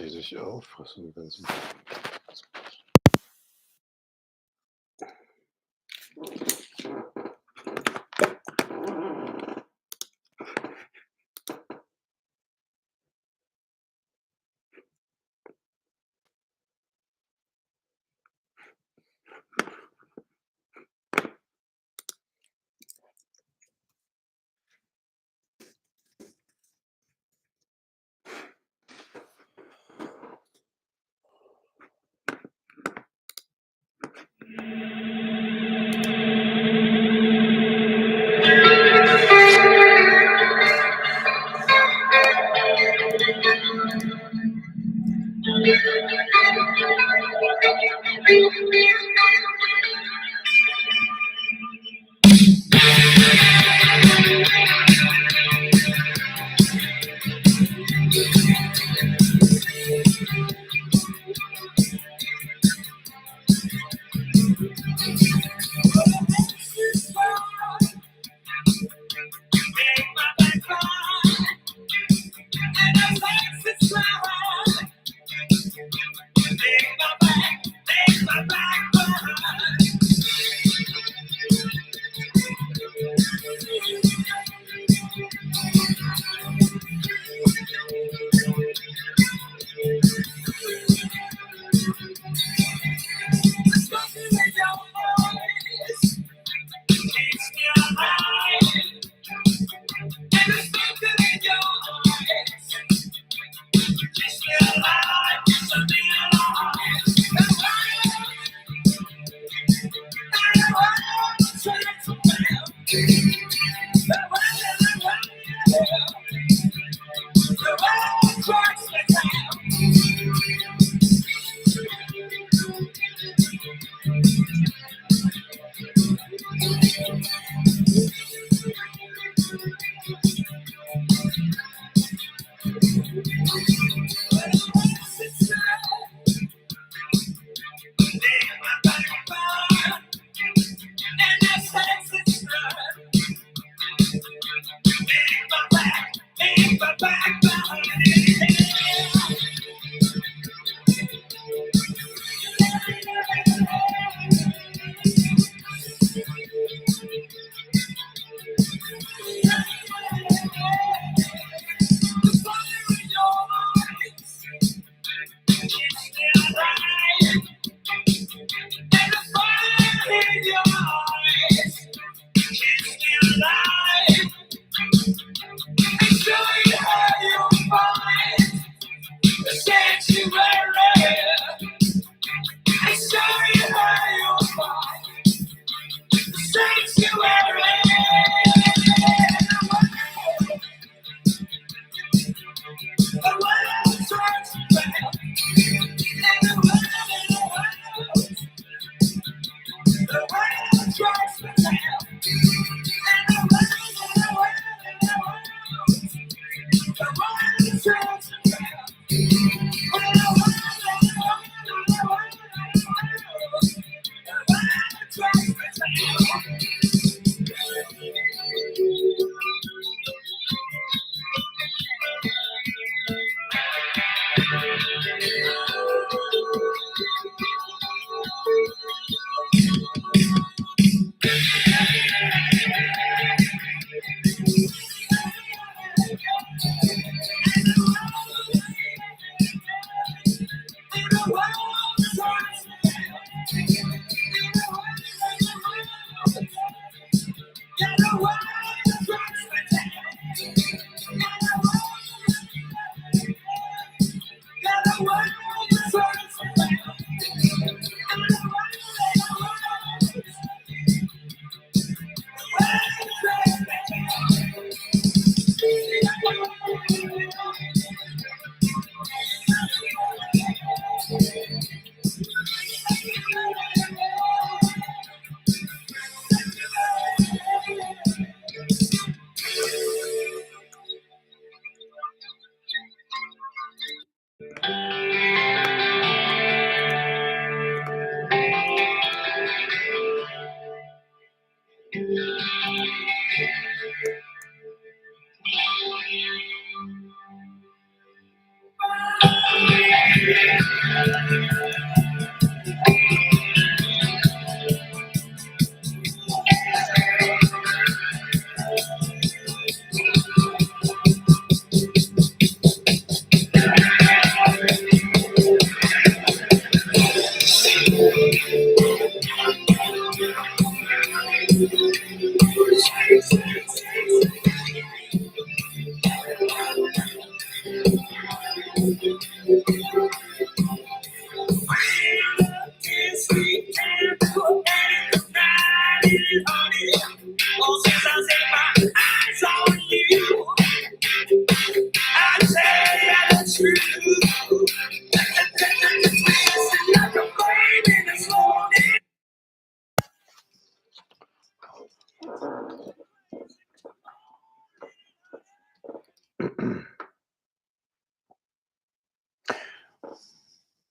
dreh dich auf, was sind die ganzen.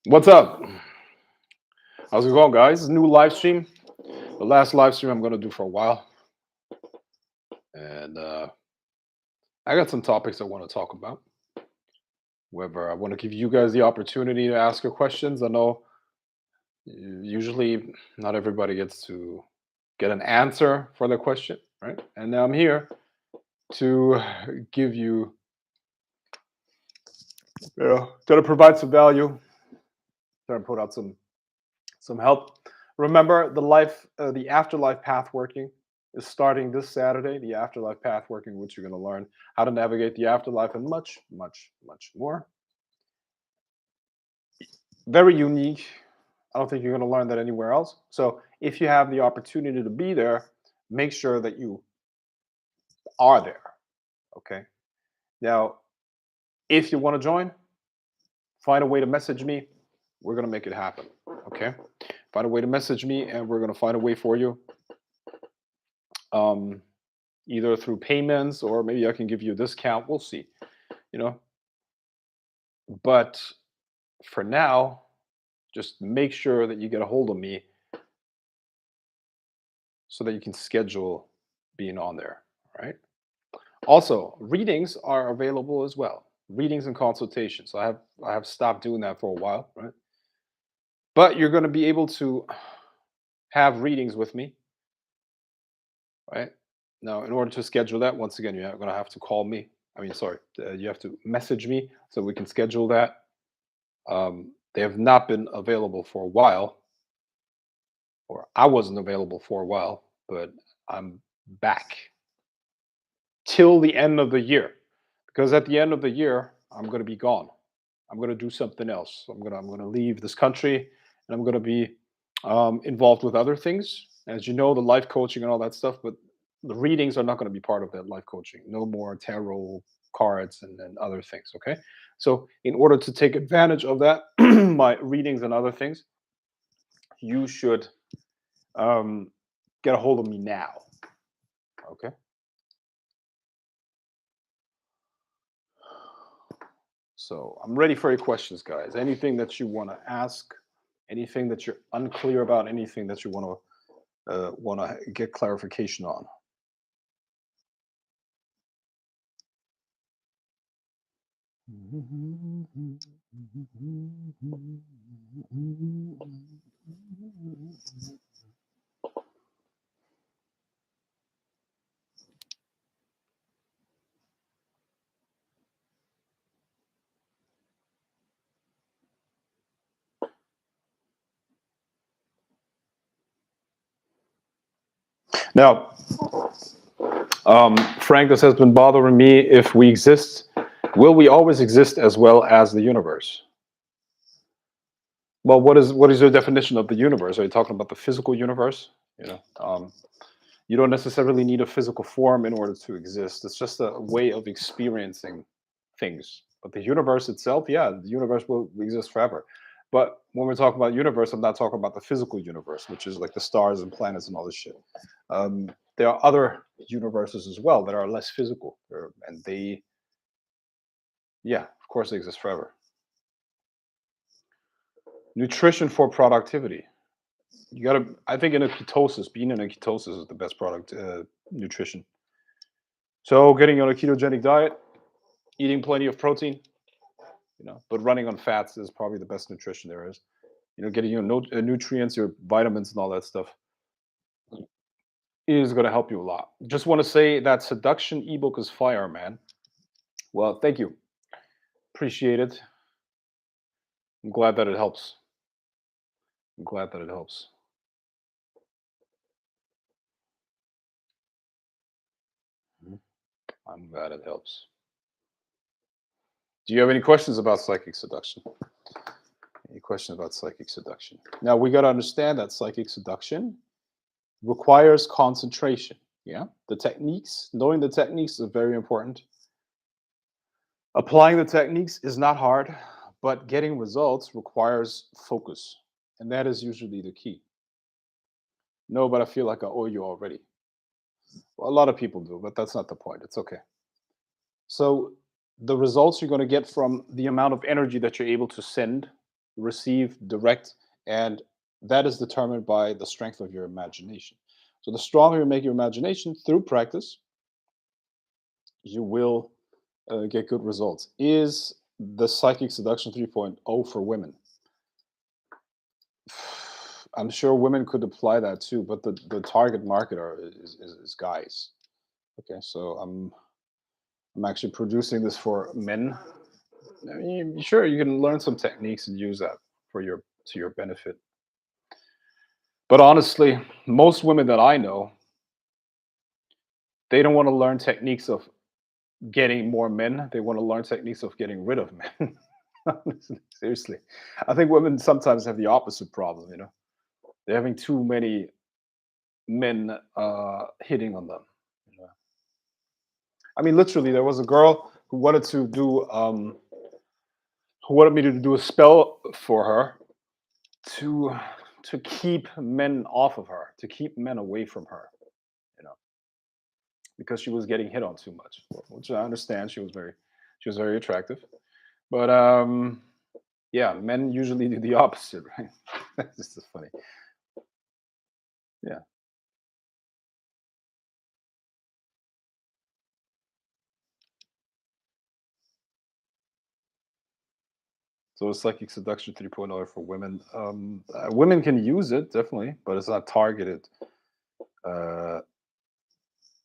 What's up? How's it going, guys? New live stream. The last live stream I'm going to do for a while. And I got some topics I want to talk about. However, I want to give you guys the opportunity to ask your questions. I know usually not everybody gets to get an answer for their question, right? And I'm here to give you, to provide some value, to put out some help. Remember, the afterlife path working is starting this Saturday. The afterlife path working, which you're going to learn how to navigate the afterlife and much, much, much more. Very unique. I don't think you're going to learn that anywhere else. So if you have the opportunity to be there, make sure that you are there. Okay. Now, if you want to join, find a way to message me. We're going to make it happen. Okay. Find a way to message me and we're going to find a way for you. Either through payments or maybe I can give you a discount. We'll see, But for now, just make sure that you get a hold of me so that you can schedule being on there, right? Also, readings are available as well. Readings and consultations. I have stopped doing that for a while, right? But you're going to be able to have readings with me, right? Now, in order to schedule that, once again, you're going to have to call me. You have to message me so we can schedule that. They have not been available for a while, or I wasn't available for a while, but I'm back till the end of the year. Because at the end of the year, I'm going to be gone. I'm going to do something else. I'm going to leave this country, and I'm going to be involved with other things. As you know, the life coaching and all that stuff, but the readings are not going to be part of that life coaching. No more tarot cards and other things. Okay. So, in order to take advantage of that, my readings and other things, you should get a hold of me now. Okay. So I'm ready for your questions, guys. Anything that you want to ask, anything that you're unclear about, anything that you want to get clarification on. Now, Frank, this has been bothering me. If we exist, will we always exist as well as the universe? Well, what is your definition of the universe? Are you talking about the physical universe? You don't necessarily need a physical form in order to exist. It's just a way of experiencing things. But the universe itself, yeah, the universe will exist forever. But when we're talking about universe, I'm not talking about the physical universe, which is like the stars and planets and all this shit. There are other universes as well that are less physical, and they, yeah, of course, they exist forever. Nutrition for productivity. You gotta. I think in a ketosis, being in a ketosis is the best product nutrition. So getting on a ketogenic diet, eating plenty of protein, but running on fats is probably the best nutrition there is. Getting your nutrients, your vitamins, and all that stuff is going to help you a lot. Just want to say that seduction ebook is fire, man. Well, thank you. Appreciate it. I'm glad that it helps. I'm glad that it helps. I'm glad it helps. Do you have any questions about psychic seduction? Any questions about psychic seduction? Now we got to understand that psychic seduction requires concentration. Yeah, the techniques, knowing the techniques is very important. Applying the techniques is not hard, but getting results requires focus, and that is usually the key. No, but I feel like I owe you already. Well, a lot of people do, but that's not the point. It's okay. So the results you're going to get from the amount of energy that you're able to send, receive, direct, and that is determined by the strength of your imagination. So the stronger you make your imagination through practice, you will get good results. Is the psychic seduction 3.0 for women? I'm sure women could apply that too, but the target market is guys. Okay, so I'm actually producing this for men. I mean, sure, you can learn some techniques and use that for your to your benefit. But honestly, most women that I know, they don't want to learn techniques of getting more men. They want to learn techniques of getting rid of men. Seriously, I think women sometimes have the opposite problem. They're having too many men hitting on them. You know? I mean, literally, there was a girl who wanted to do who wanted me to do a spell for her to to keep men off of her, to keep men away from her, you know, because she was getting hit on too much, which I understand. She was very attractive, but yeah, men usually do the opposite, right? This is funny. Yeah. So psychic seduction 3.0 for women. Women can use it definitely, but it's not uh,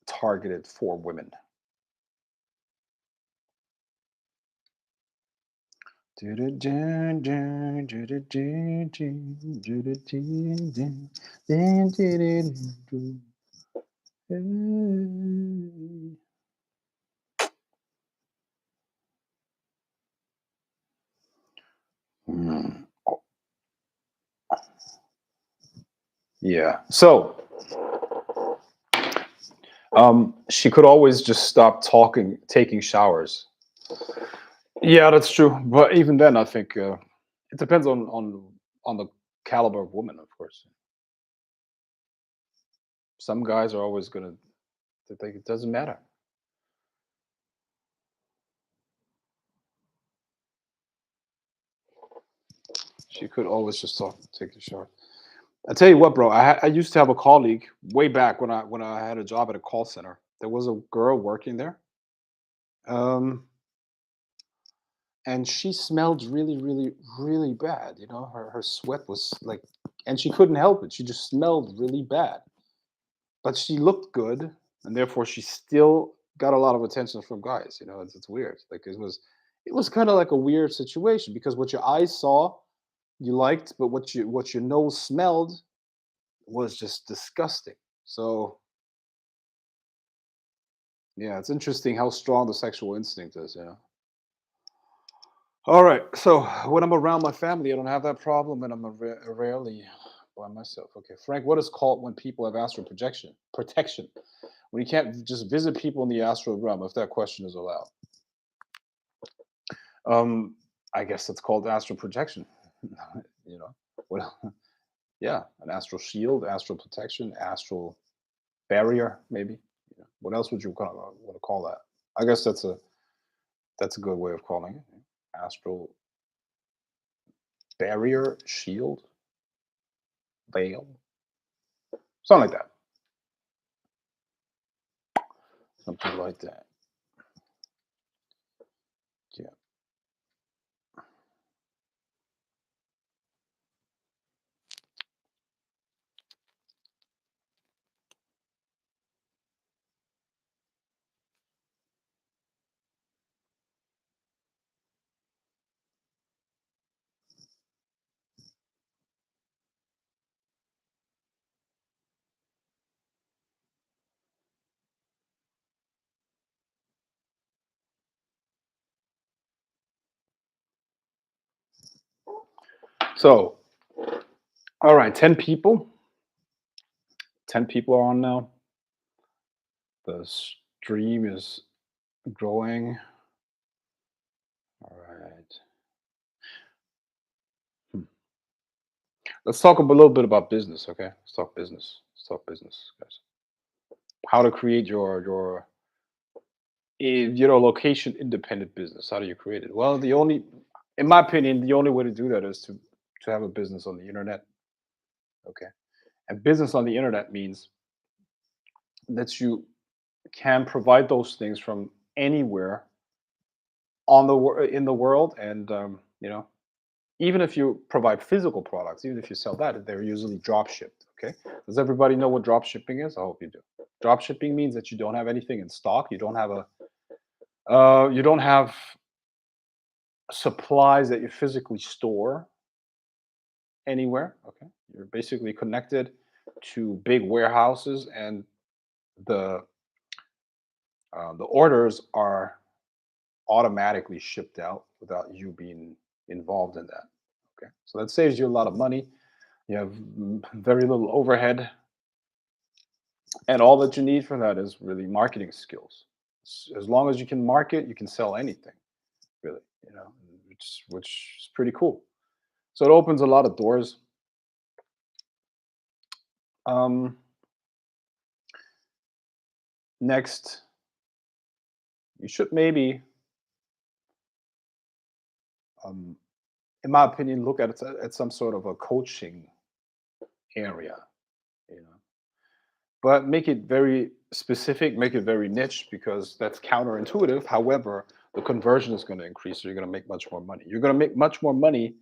targeted for women. Hmm. Yeah. So she could always just stop talking, taking showers. Yeah, that's true. But even then, I think it depends on the caliber of woman, of course. Some guys are always gonna they think it doesn't matter. She could always just talk, take a shower. I tell you what, bro. I used to have a colleague way back when I had a job at a call center. There was a girl working there, um, and she smelled really, really, really bad. Her sweat was like, and she couldn't help it. She just smelled really bad. But she looked good, and therefore she still got a lot of attention from guys. It's weird. Like it was kind of like a weird situation because what your eyes saw you liked, but what your nose smelled was just disgusting. So yeah, it's interesting how strong the sexual instinct is. All right. So when I'm around my family, I don't have that problem, and I'm rarely by myself. Okay, Frank. What is called when people have astral protection? When you can't just visit people in the astral realm, if that question is allowed. Um, I guess that's called astral projection. you know, what? Yeah, an astral shield, astral protection, astral barrier, maybe. What else would you want to call that? I guess that's a good way of calling it. Astral barrier, shield, veil, something like that. Something like that. Yeah. So, all right, 10 people. 10 people are on now. The stream is growing. All right. Hmm. Let's talk a little bit about business, okay? Let's talk business. Let's talk business, guys. How to create your location independent business. How do you create it? Well, in my opinion, the only way to do that is to have a business on the internet, okay? And business on the internet means that you can provide those things from anywhere in the world, and even if you provide physical products, even if you sell that, they're usually drop shipped. Okay, does everybody know what drop shipping is? I hope you do. Drop shipping means that you don't have anything in stock. You don't have supplies that you physically store anywhere. Okay, you're basically connected to big warehouses, and the the orders are automatically shipped out without you being involved in that. Okay, so that saves you a lot of money. You have very little overhead, and all that you need for that is really marketing skills. As long as you can market, you can sell anything, really. Which is pretty cool. So it opens a lot of doors. Um, Next, you should maybe, um, in my opinion, look at some sort of a coaching area. You know, but make it very specific, make it very niche, because that's counterintuitive. However, the conversion is going to increase, so you're going to make much more money. You're going to make much more money.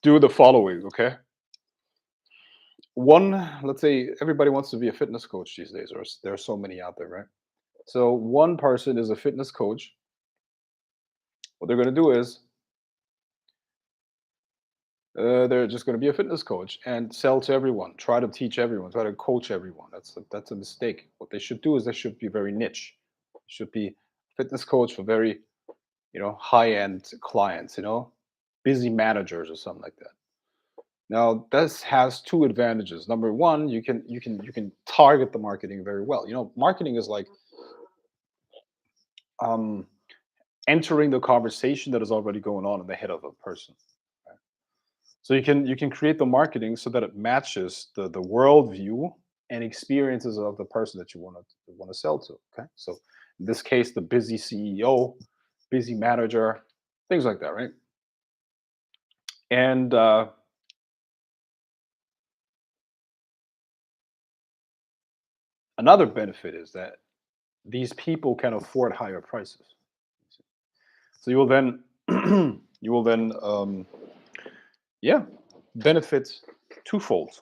Do the following, okay? One, let's say everybody wants to be a fitness coach these days, or there are so many out there, right? So one person is a fitness coach. What they're going to do is they're just going to be a fitness coach and sell to everyone, try to teach everyone, try to coach everyone. That's a mistake. What they should do is they should be very niche. Should be fitness coach for very high end clients, busy managers or something like that. Now this has two advantages. Number one, you can target the marketing very well. Marketing is like um, entering the conversation that is already going on in the head of a person. Right? So you can create the marketing so that it matches the worldview and experiences of the person that you want to sell to. Okay, so in this case, the busy CEO, busy manager, things like that, right? And another benefit is that these people can afford higher prices. So you will then yeah, benefit twofold.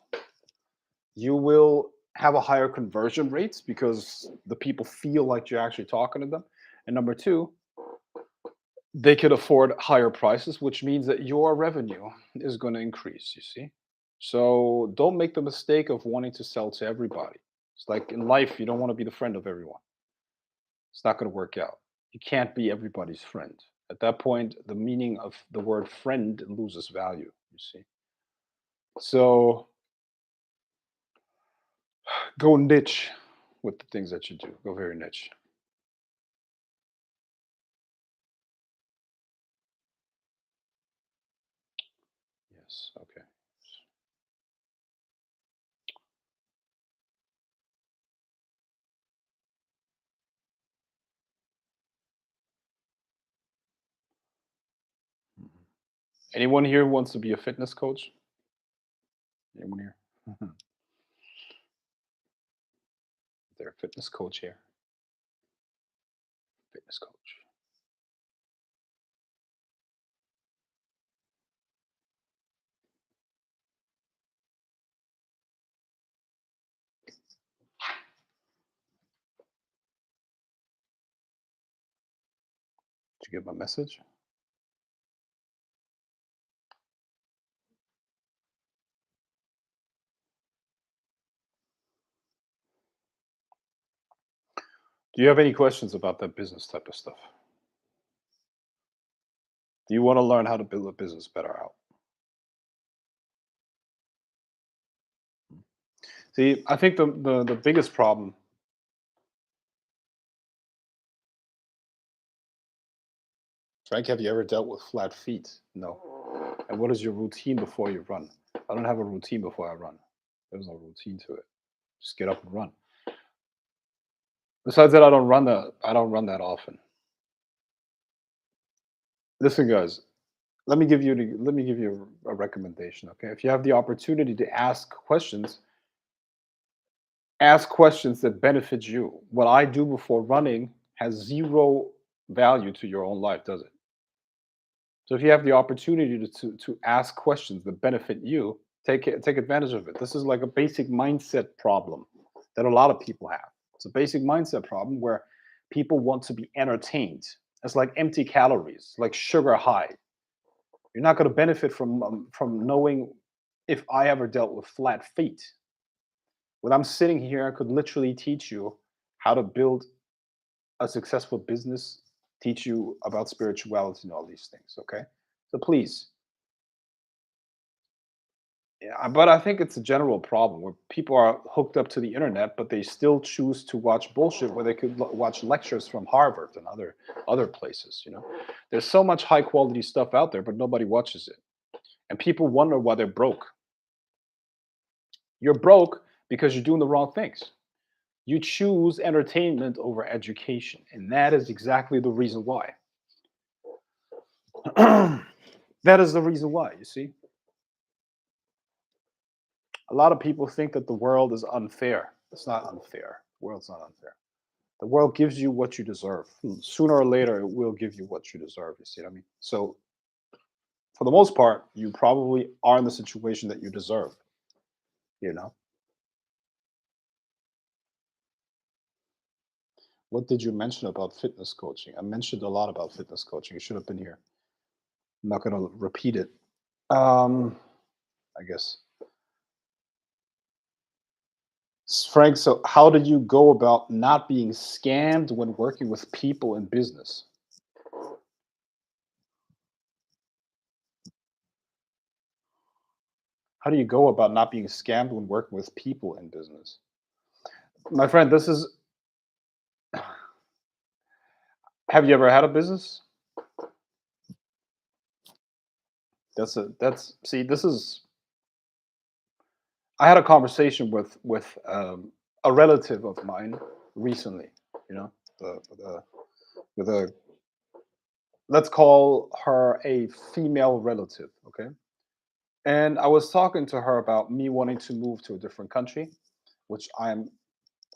You will have a higher conversion rates because the people feel like you're actually talking to them. And number two, they could afford higher prices, which means that your revenue is going to increase, you see? So don't make the mistake of wanting to sell to everybody. It's like in life, you don't want to be the friend of everyone. It's not going to work out. You can't be everybody's friend. At that point, the meaning of the word friend loses value, you see? So go niche with the things that you do. Go very niche. Yes. Okay. Mhm. Anyone here wants to be a fitness coach? Anyone here? They're a fitness coach here. Fitness coach. Did you get my message? Do you have any questions about that business type of stuff? Do you want to learn how to build a business better out? See, I think the biggest problem. Frank, have you ever dealt with flat feet? No. And what is your routine before you run? I don't have a routine before I run. There's no routine to it. Just get up and run. Besides that, I don't run that often. Listen, guys, let me give you a recommendation, okay? If you have the opportunity to ask questions that benefit you. What I do before running has zero value to your own life, does it? So if you have the opportunity to ask questions that benefit you, take advantage of it. This is like a basic mindset problem that a lot of people have. It's a basic mindset problem where people want to be entertained. It's like empty calories, like sugar high. You're not going to benefit from knowing if I ever dealt with flat feet. When I'm sitting here, I could literally teach you how to build a successful business, teach you about spirituality and all these things. Okay, so please, yeah, but I think it's a general problem where people are hooked up to the internet, but they still choose to watch bullshit where they could watch lectures from Harvard and other places. There's so much high quality stuff out there, but nobody watches it, and people wonder why they're broke. You're broke because you're doing the wrong things. You choose entertainment over education, and that is exactly the reason why. That is the reason why. You see, a lot of people think that the world is unfair. It's not unfair. The world's not unfair. The world gives you what you deserve. Sooner or later, it will give you what you deserve. You see what I mean? So, for the most part, you probably are in the situation that you deserve. You know, what did you mention about fitness coaching? I mentioned a lot about fitness coaching. You should have been here. I'm not going to repeat it. Um, I guess. Frank, so how do you go about not being scammed when working with people in business? How do you go about not being scammed when working with people in business? My friend, this is have you ever had a business? That's see, this is I had a conversation with a relative of mine recently, you know, with a let's call her a female relative, okay? And I was talking to her about me wanting to move to a different country, which I'm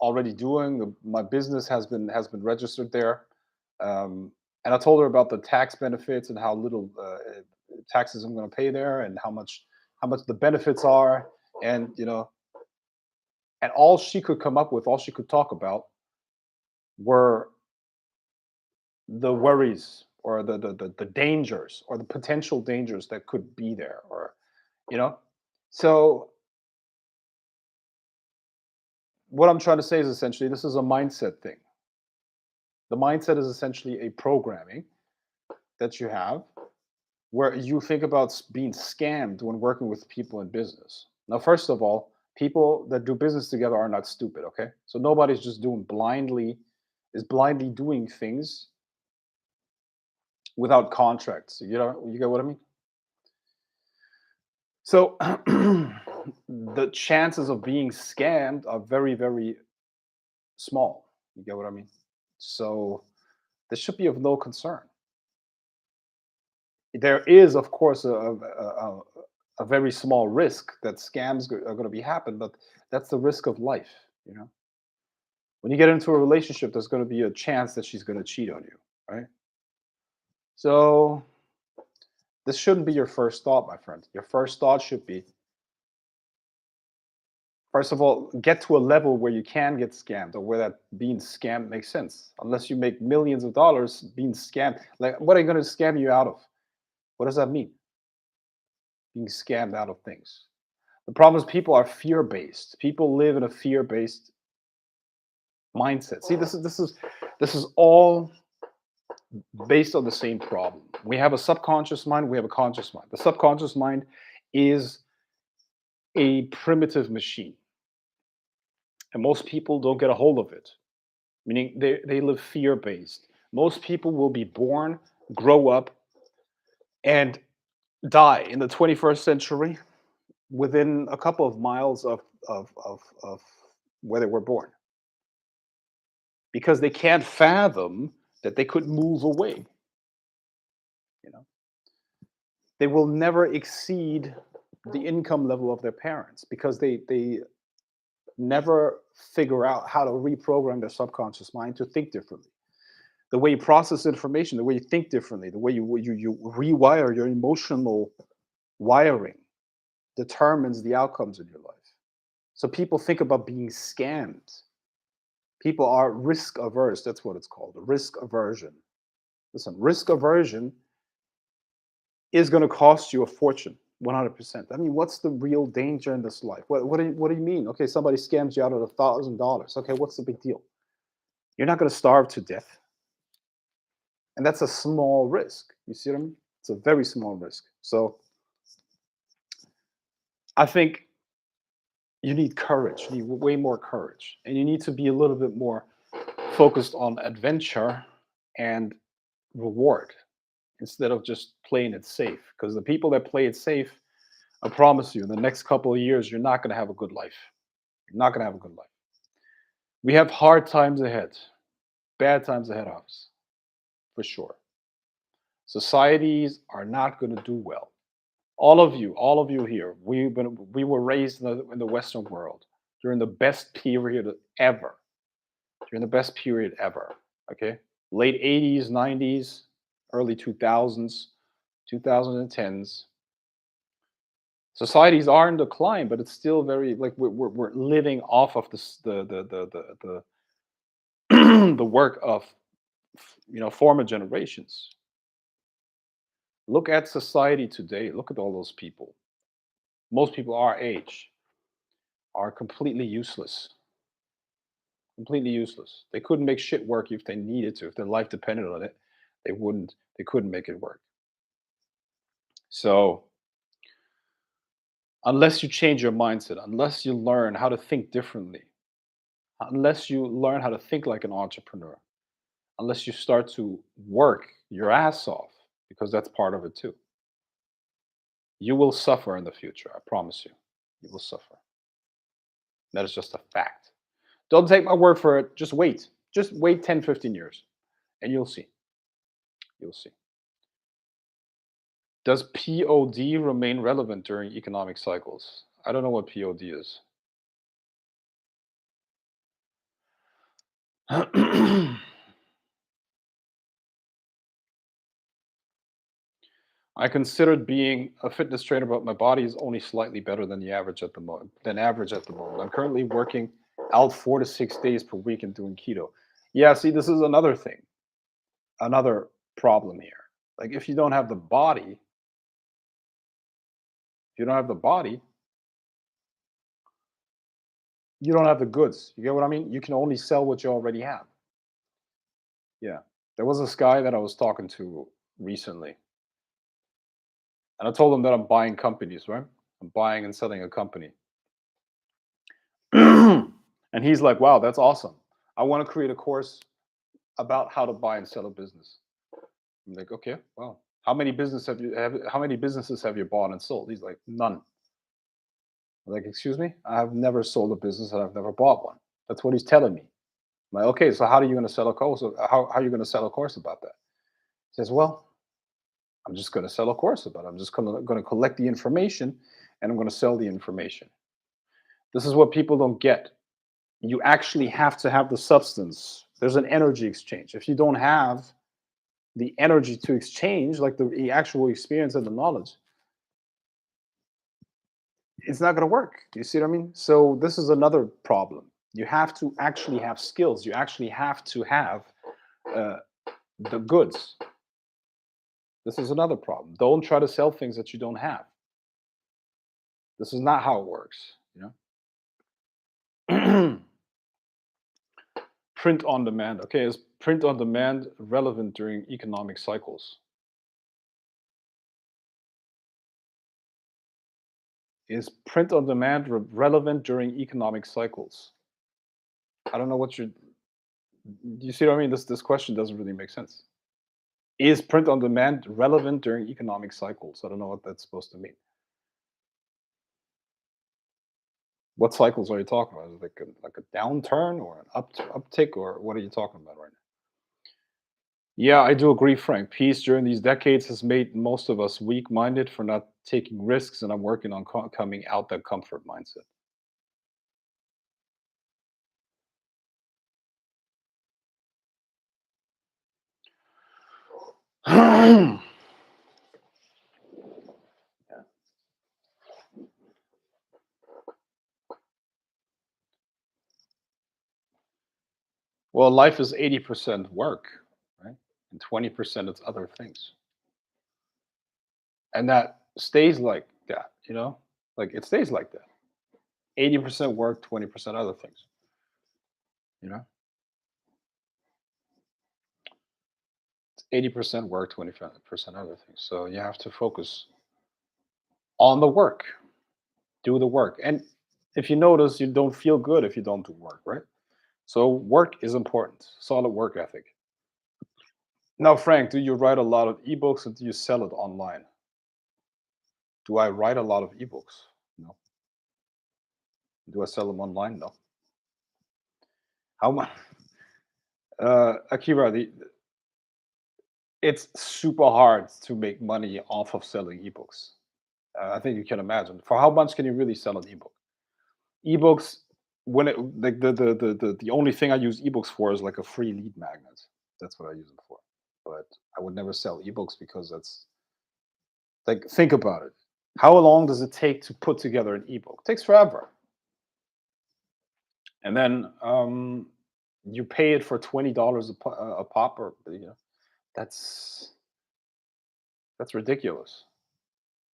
already doing. My business has been registered there, and I told her about the tax benefits and how little taxes I'm going to pay there, and how much the benefits are, and and all she could come up with, all she could talk about, were the worries or the dangers or the potential dangers that could be there, or you know. So what I'm trying to say is essentially this is a mindset thing. The mindset is essentially a programming that you have where you think about being scammed when working with people in business. Now, first of all, people that do business together are not stupid, okay? So nobody's just blindly doing things without contracts. You get what I mean? So the chances of being scammed are very, very small. You get what I mean? So this should be of no concern. There is, of course, a very small risk that are going to be happen, but that's the risk of life. You know, when you get into a relationship, there's going to be a chance that she's going to cheat on you, right? So this shouldn't be your first thought, my friend. Your first thought should be, first of all, get to a level where you can get scammed or where that being scammed makes sense. Unless you make millions of dollars being scammed, like what are you going to scam you out of? What does that mean? Being scammed out of things. The problem is people are fear based. People live in a fear based mindset. See, this is all based on the same problem. We have a subconscious mind. We have a conscious mind. The subconscious mind is a primitive machine. And most people don't get a hold of it, meaning they live fear based. Most people will be born, grow up, and die in the 21st century within a couple of miles of where they were born because they can't fathom that they could move away. You know, they will never exceed the income level of their parents because they never figure out how to reprogram their subconscious mind to think differently. The way you process information, the way you think differently, the way you rewire your emotional wiring determines the outcomes in your life. So people think about being scammed. People are risk averse. That's what it's called, risk aversion. Listen, risk aversion is going to cost you a fortune, 100%. I mean, what's the real danger in this life? What do you mean? Okay, somebody scams you out of $1,000. Okay, what's the big deal? You're not going to starve to death. And that's a small risk. You see what I mean? It's a very small risk. So I think you need courage. You need way more courage. And you need to be a little bit more focused on adventure and reward instead of just playing it safe. Because the people that play it safe, I promise you, in the next couple of years, you're not going to have a good life. You're not going to have a good life. We have hard times ahead, bad times ahead of us, for sure. Societies are not going to do well. All of you here, we were raised in the Western world during the best period ever, during the best period ever. Okay, late '80s, '90s, early 2000s, 2010s. Societies are in decline, but it's still very like we're living off of this the work of former generations. Look at society today. Look at all those people. Most people our age are completely useless. Completely useless. They couldn't make shit work if they needed to. If their life depended on it, they wouldn't. They couldn't make it work. So unless you change your mindset, unless you learn how to think differently, unless you learn how to think like an entrepreneur, unless you start to work your ass off, because that's part of it too, you will suffer in the future. I promise you. You will suffer. That is just a fact. Don't take my word for it. Just wait. Just wait 10, 15 years and you'll see. You'll see. Does POD remain relevant during economic cycles? I don't know what POD is. I considered being a fitness trainer, but my body is only slightly better than the average at the moment. Than average at the moment. I'm currently working out 4 to 6 days per week and doing keto. Yeah, see, this is another thing, another problem here. Like, if you don't have the body, if you don't have the body, you don't have the goods. You get what I mean? You can only sell what you already have. Yeah. There was this guy that I was talking to recently, and I told him that I'm buying companies, right? I'm buying and selling a company. And he's like, wow, that's awesome. I want to create a course about how to buy and sell a business. I'm like, okay, well, how many businesses have you bought and sold? He's like, none. I'm like, excuse me? I've never sold a business and I've never bought one. That's what he's telling me. I'm like, okay, so how are you going to sell a course? How are you going to sell a course about that? He says, well, I'm just going to sell a course about it. I'm just going to collect the information and I'm going to sell the information. This is what people don't get. You actually have to have the substance. There's an energy exchange. If you don't have the energy to exchange, like the actual experience and the knowledge, it's not going to work. Do you see what I mean? So this is another problem. You have to actually have skills. You actually have to have uh, the goods. This is another problem. Don't try to sell things that you don't have. This is not how it works. Print on demand. Okay, is print on demand relevant during economic cycles? Is print on demand relevant during economic cycles? I don't know what you're. You see what I mean? This question doesn't really make sense. Is print on demand relevant during economic cycles? I don't know what that's supposed to mean. What cycles are you talking about? Is it like a downturn or an uptick, or what are you talking about right now? Yeah, I do agree, Frank. Peace during these decades has made most of us weak-minded for not taking risks, and I'm working on coming out that comfort mindset. Well, life is 80% work, right? And 20% is other things. And that stays like that, you know? Like it stays like that. 80% work, 20% other things, you know? It's 80% work, 20% other things. So you have to focus on the work, do the work. And if you notice, you don't feel good if you don't do work, right? So work is important, solid work ethic. Now, Frank, do you write a lot of ebooks or do you sell it online? Do I write a lot of ebooks? No. Do I sell them online? No. How much? Akira, it's super hard to make money off of selling ebooks. I think you can imagine. For how much can you really sell an ebook? Ebooks, when it like the only thing I use ebooks for is like a free lead magnet. That's what I use them for. But I would never sell ebooks because that's like think about it. How long does it take to put together an ebook? It takes forever. And then you pay it for $20 a pop, or that's that's ridiculous.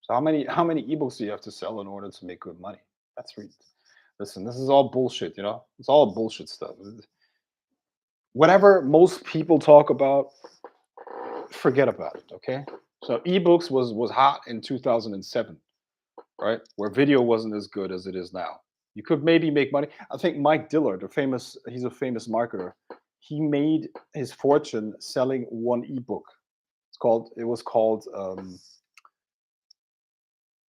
So how many ebooks do you have to sell in order to make good money? That's listen, this is all bullshit, It's all bullshit stuff. Whatever most people talk about, forget about it, okay? So ebooks was hot in 2007, right? Where video wasn't as good as it is now. You could maybe make money. I think Mike Dillard, he's a famous marketer. He made his fortune selling one ebook. It was called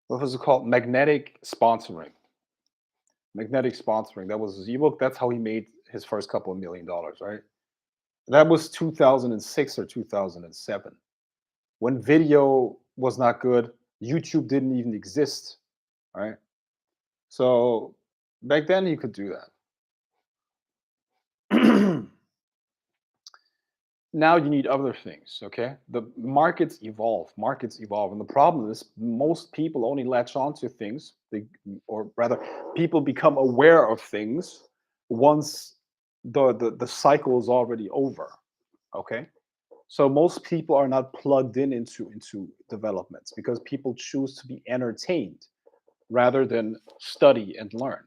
what was it called? Magnetic sponsoring. That was his ebook. That's how he made his first couple of $1 million, right? That was 2006 or 2007. When video was not good, YouTube didn't even exist, right? So back then you could do that. Now you need other things, okay? The markets evolve, and the problem is most people only latch onto things, or rather, people become aware of things once the cycle is already over, okay? So most people are not plugged into developments because people choose to be entertained rather than study and learn.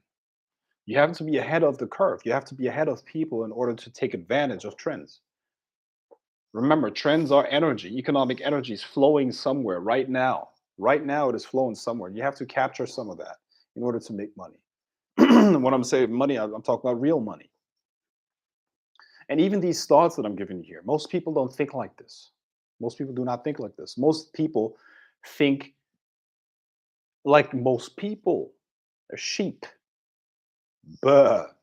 You have to be ahead of the curve. You have to be ahead of people in order to take advantage of trends. Remember, trends are energy. Economic energy is flowing somewhere right now. Right now, it is flowing somewhere. You have to capture some of that in order to make money. When I'm saying money, I'm talking about real money. And even these thoughts that I'm giving you here, most people don't think like this. Most people do not think like this. Most people think like most people. They're sheep. But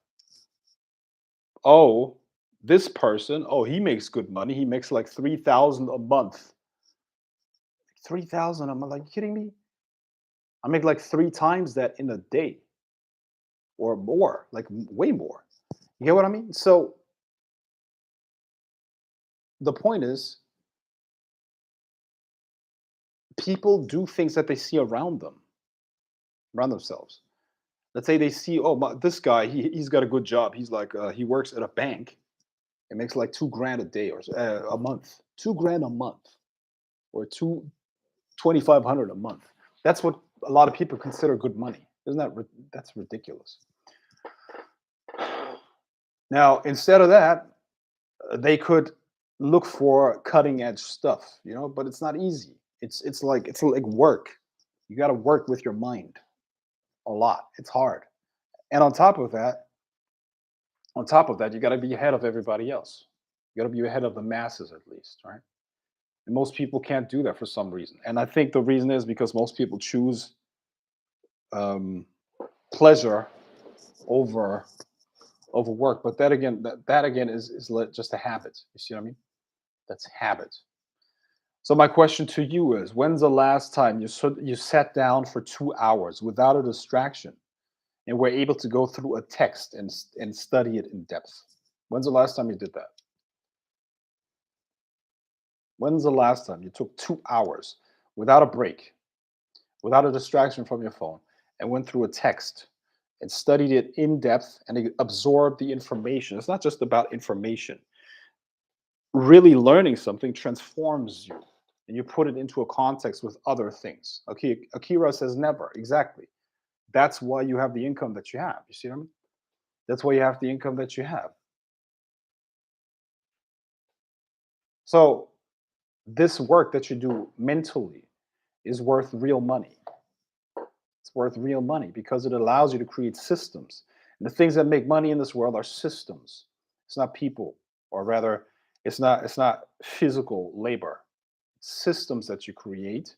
oh, this person, oh, he makes good money. He makes like 3,000 a month. 3,000 a month? Like, you kidding me? I make like three times that in a day or more, like way more. You get what I mean? So the point is, people do things that they see around them, around themselves. Let's say they see, oh, this guy, he's got a good job. He's like, he works at a bank. It makes like 2 grand a day or a month, 2 grand a month, or 2,500 a month. That's what a lot of people consider good money. Isn't that that's ridiculous? Now, instead of that, they could look for cutting edge stuff, but it's not easy. It's like work. You got to work with your mind a lot. It's hard. And on top of that, On top of that, you got to be ahead of everybody else. You got to be ahead of the masses at least, right? And most people can't do that for some reason. And I think the reason is because most people choose um, pleasure over work. But that again is just a habit. You see what I mean? That's habit. So my question to you is: when's the last time you sat down for 2 hours without a distraction and were able to go through a text and study it in depth? When's the last time you did that? When's the last time you took 2 hours without a break, without a distraction from your phone, and went through a text and studied it in depth and absorbed the information? It's not just about information. Really learning something transforms you and you put it into a context with other things. Okay, Akira says never. Exactly. That's why you have the income that you have. You see what I mean? That's why you have the income that you have. So this work that you do mentally is worth real money. It's worth real money because it allows you to create systems. And the things that make money in this world are systems. It's not people, or rather, it's not physical labor. It's systems that you create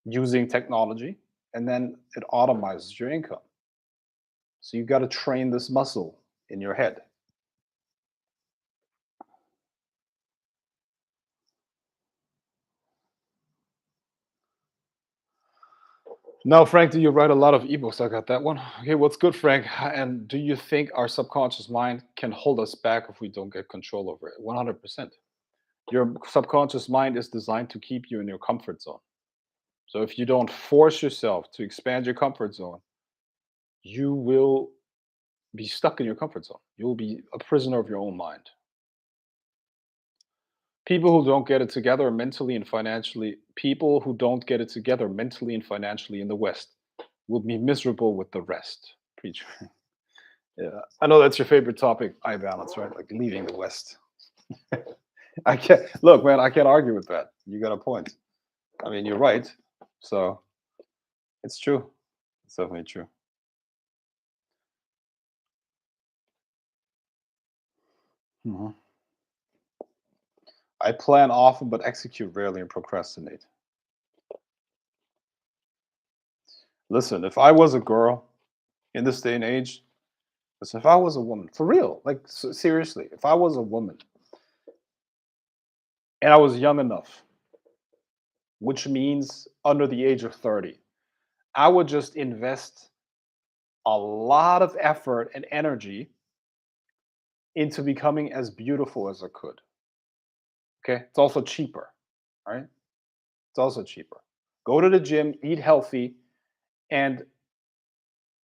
using technology, and then it automizes your income. So you've got to train this muscle in your head. Now, Frank, do you write a lot of ebooks? I got that one. Okay, what's good, Frank? And do you think our subconscious mind can hold us back if we don't get control over it? 100%. Your subconscious mind is designed to keep you in your comfort zone. So if you don't force yourself to expand your comfort zone, you will be stuck in your comfort zone. You'll be a prisoner of your own mind. People who don't get it together mentally and financially in the West will be miserable with the rest. Preacher. Yeah. I know that's your favorite topic, I balance, right? Like leaving the West. I can't look, man, I can't argue with that. You got a point. I mean, you're right. So it's true. It's definitely true. Mhm. I plan often but execute rarely and procrastinate. Listen, if I was a girl in this day and age, listen, if I was a woman, for real, like seriously, if I was a woman and I was young enough, which means under the age of 30, I would just invest a lot of effort and energy into becoming as beautiful as I could. Okay. It's also cheaper, right? It's also cheaper. Go to the gym, eat healthy, and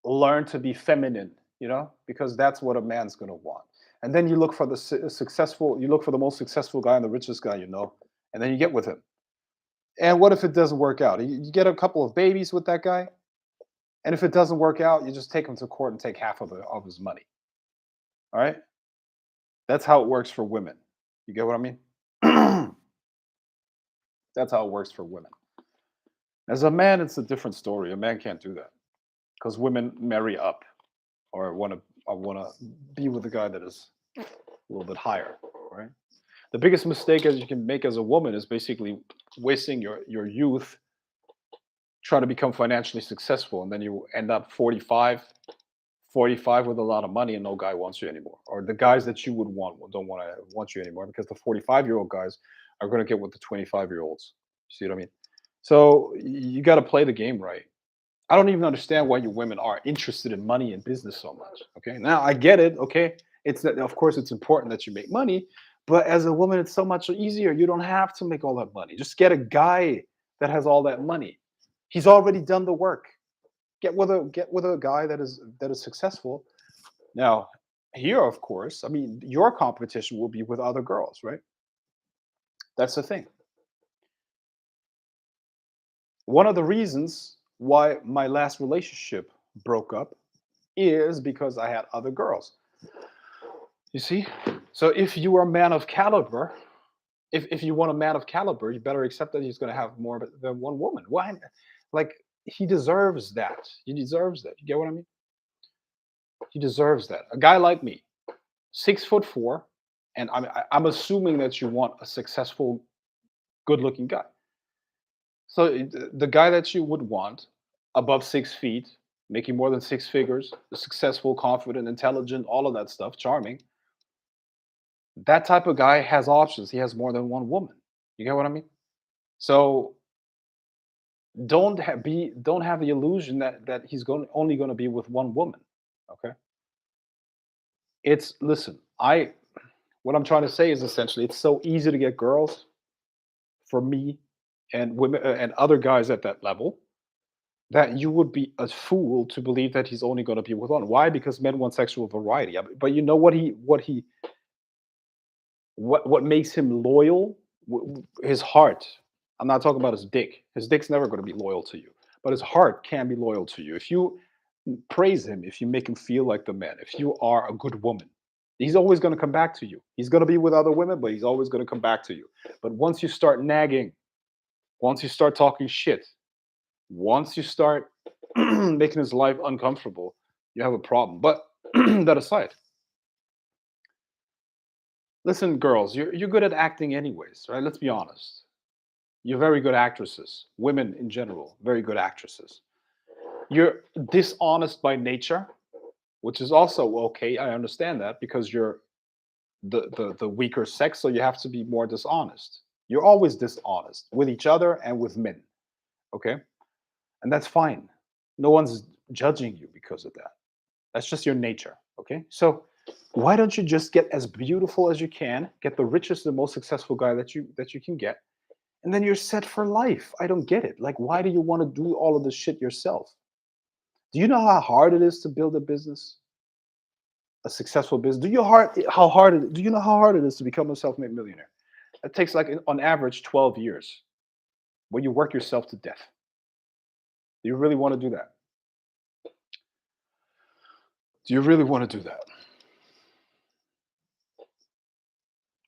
learn to be feminine, because that's what a man's going to want. And then you look for the successful, you look for the most successful guy and the richest guy, and then you get with him. And what if it doesn't work out? You get a couple of babies with that guy, and if it doesn't work out, you just take him to court and take half of his money. All right? That's how it works for women. You get what I mean? That's how it works for women. As a man, it's a different story. A man can't do that because women marry up or want to be with a guy that is a little bit higher, right? The biggest mistake as you can make as a woman is basically wasting your youth trying to become financially successful, and then you end up 45 with a lot of money and no guy wants you anymore, or the guys that you would don't want you anymore because the 45-year-old guys are going to get with the 25-year-olds. See what I mean? So you got to play the game right. I don't even understand why you women are interested in money and business so much. Okay, now I get it. Okay, it's that of course it's important that you make money, but as a woman, it's so much easier. You don't have to make all that money. Just get a guy that has all that money. He's already done the work. Get with a guy that is successful. Now, here, of course, I mean, your competition will be with other girls, right? That's the thing. One of the reasons why my last relationship broke up is because I had other girls. You see? So if you are a man of caliber, if you want a man of caliber, you better accept that he's going to have more than one woman. Why? Like he deserves that. He deserves that. You get what I mean? He deserves that. A guy like me, 6'4", and I'm assuming that you want a successful, good-looking guy. So the guy that you would want, above 6 feet, making more than six figures, successful, confident, intelligent, all of that stuff, charming. That type of guy has options. He has more than one woman. You get what I mean? So don't have the illusion that he's going only going to be with one woman. Okay, it's listen. I What I'm trying to say is essentially it's so easy to get girls for me and women and other guys at that level that you would be a fool to believe that he's only going to be with one. Why? Because men want sexual variety. But you know what makes him loyal? His heart. I'm not talking about his dick. His dick's never going to be loyal to you, but his heart can be loyal to you. If you praise him, if you make him feel like the man, if you are a good woman, he's always going to come back to you. He's going to be with other women, but he's always going to come back to you. But once you start nagging, once you start talking shit, once you start making his life uncomfortable, you have a problem. But that aside, listen, girls, you're good at acting anyways, right? Let's be honest. You're very good actresses. Women in general, very good actresses. You're dishonest by nature, which is also okay. I understand that because you're the weaker sex, so you have to be more dishonest. You're always dishonest with each other and with men. Okay, and that's fine. No one's judging you because of that. That's just your nature. Okay, so why don't you just get as beautiful as you can, get the richest, the most successful guy that you can get, and then you're set for life. I don't get it. Like, why do you want to do all of this shit yourself? Do you know how hard it is to build a business, a successful business? Do you know how hard it is to become a self-made millionaire? It takes like on average 12 years where you work yourself to death. Do you really want to do that? Do you really want to do that?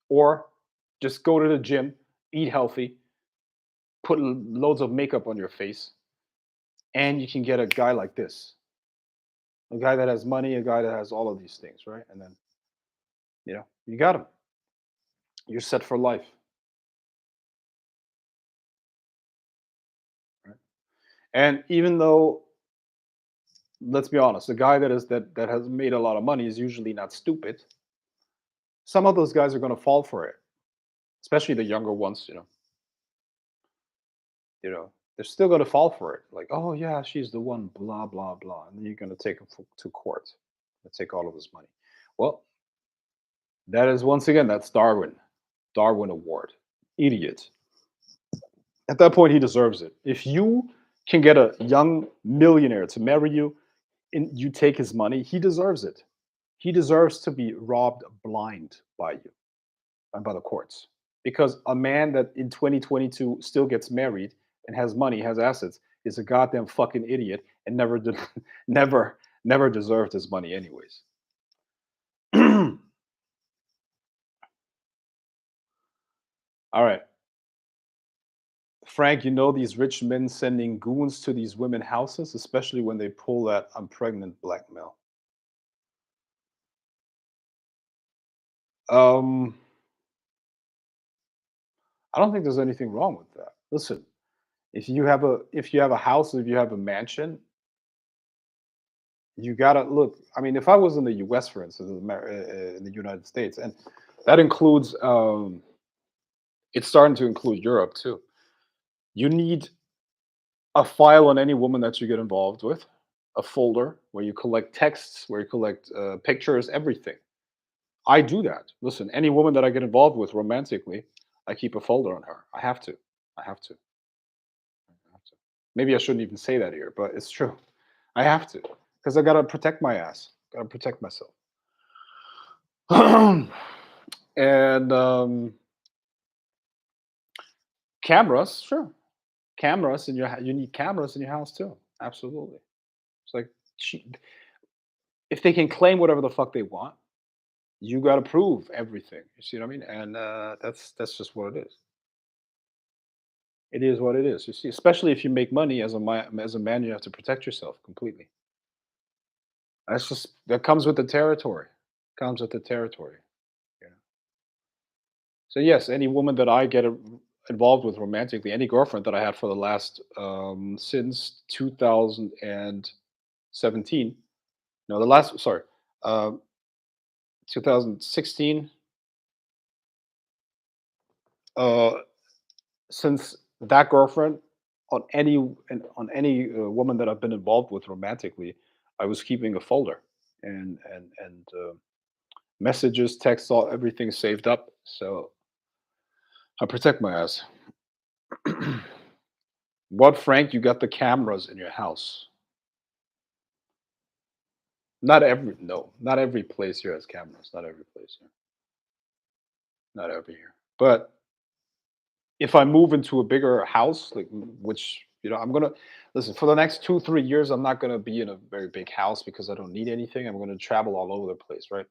Or just go to the gym, eat healthy, put loads of makeup on your face, and you can get a guy like this, a guy that has money, a guy that has all of these things, right? And then, you got him. You're set for life, right? And even though, let's be honest, the guy that has made a lot of money is usually not stupid. Some of those guys are going to fall for it, especially the younger ones. They're still going to fall for it. Like, oh yeah, she's the one, blah blah blah, and then you're going to take him to court and take all of his money. Well, that is once again that's Darwin Award, idiot. At that point, he deserves it. If you can get a young millionaire to marry you and you take his money, he deserves it. He deserves to be robbed blind by you and by the courts. Because a man that in 2022 still gets married and has money, has assets, is a goddamn fucking idiot and never deserved his money anyways. All right. Frank, you know these rich men sending goons to these women houses, especially when they pull that I'm pregnant blackmail. Um, I don't think there's anything wrong with that. Listen, if you have a house, if you have a mansion, you gotta look. I mean, if I was in the U.S., for instance, in the United States, and that includes, it's starting to include Europe too. You need a file on any woman that you get involved with, a folder where you collect texts, where you collect pictures, everything. I do that. Listen, any woman that I get involved with romantically, I keep a folder on her. I have to. I have to. I have to. Maybe I shouldn't even say that here, but it's true. I have to because I gotta protect my ass. Gotta protect myself. And cameras, sure. Cameras in you need cameras in your house too. Absolutely. It's like she, if they can claim whatever the fuck they want, you got to prove everything. You see what I mean? And that's just what it is. It is what it is. You see, especially if you make money as a man, you have to protect yourself completely. That's just that comes with the territory. Comes with the territory. Yeah. So yes, any woman that I get involved with romantically, any girlfriend that I had for the last since 2017. No, the last sorry, uh, 2016. Uh, since that girlfriend, on any woman that I've been involved with romantically, I was keeping a folder and messages, texts, all everything saved up. So I protect my ass. What, Frank? You got the cameras in your house? Not every no, not every place here has cameras. Not every place here. Not every here. But if I move into a bigger house, like which I'm gonna listen for the next 2 3 years. I'm not gonna be in a very big house because I don't need anything. I'm gonna travel all over the place, right?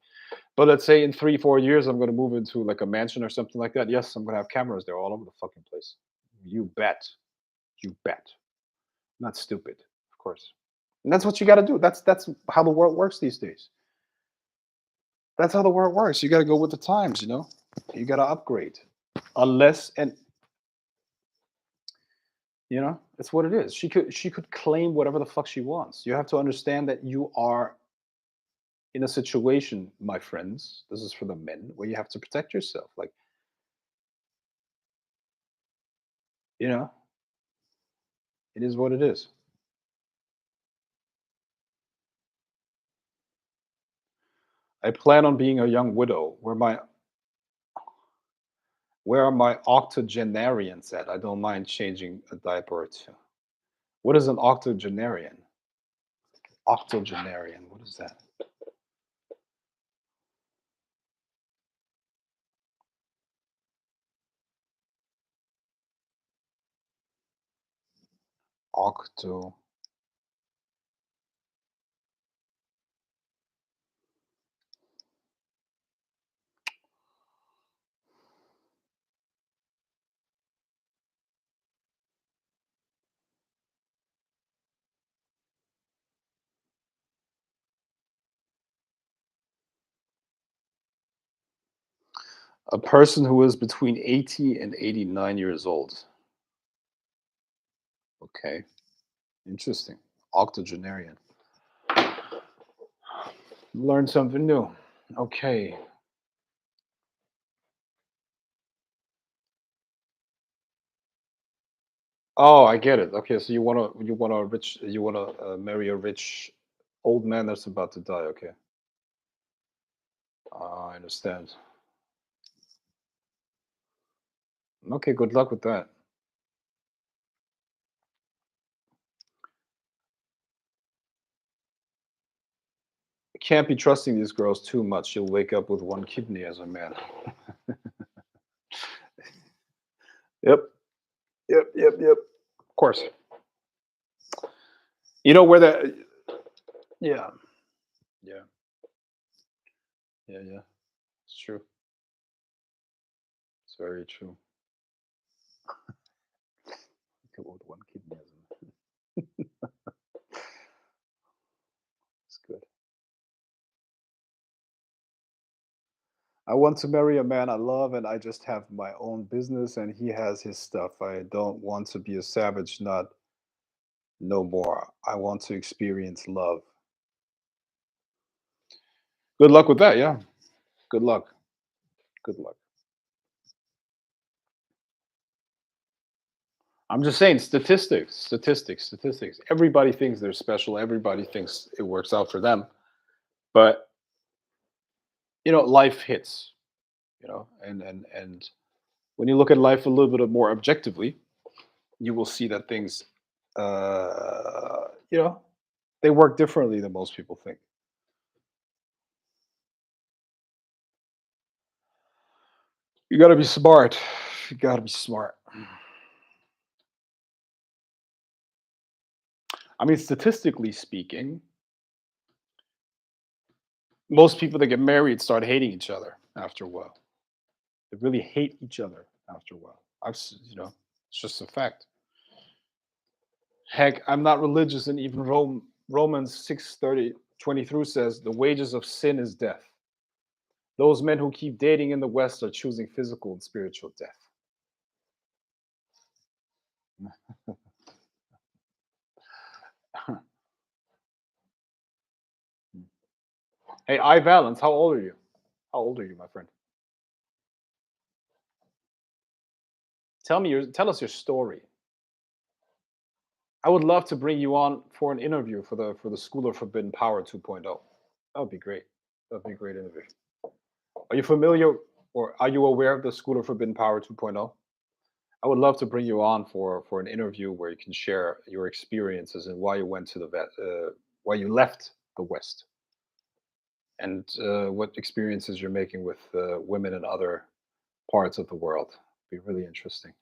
But let's say in 3 4 years, I'm gonna move into like a mansion or something like that. Yes, I'm gonna have cameras there all over the fucking place. You bet. You bet. Not stupid, of course. And that's what you got to do. That's how the world works these days. That's how the world works. You got to go with the times. You got to upgrade. Unless and it's what it is. She could claim whatever the fuck she wants. You have to understand that you are in a situation, my friends. This is for the men where you have to protect yourself. Like you know, it is what it is. I plan on being a young widow. Where are my octogenarians at? I don't mind changing a diaper or two. What is an octogenarian? Octogenarian. What is that? Octo. A person who is between 80 and 89 years old. Okay. Interesting. Octogenarian. Learn something new. Okay. Oh, I get it. Okay, so you wanna marry a rich old man that's about to die. Okay, I understand. Okay, good luck with that. Can't be trusting these girls too much. You'll wake up with one kidney as a man. Yep, yep, yep, yep. Of course. You know where the yeah, yeah, yeah. It's true. It's very true. Wake up with one kidney as a man. It's good. I want to marry a man I love, and I just have my own business, and he has his stuff. I don't want to be a savage, not no more. I want to experience love. Good luck with that. Yeah. Good luck. Good luck. I'm just saying statistics, statistics, statistics. Everybody thinks they're special. Everybody thinks it works out for them. But, life hits, and when you look at life a little bit more objectively, you will see that things, uh, you know, they work differently than most people think. You got to be smart. You got to be smart. I mean, statistically speaking, most people that get married start hating each other after a while. They really hate each other after a while. It's just a fact. Heck, I'm not religious, and even Romans 6:30 23 says, the wages of sin is death. Those men who keep dating in the West are choosing physical and spiritual death. Hey, I Valence, how old are you? How old are you, my friend? Tell us your story. I would love to bring you on for an interview for the School of Forbidden Power 2.0. That would be great. That would be a great interview. Are you familiar or are you aware of the School of Forbidden Power 2.0? I would love to bring you on for an interview where you can share your experiences and why you went to why you left the West, and what experiences you're making with women in other parts of the world. Be really interesting.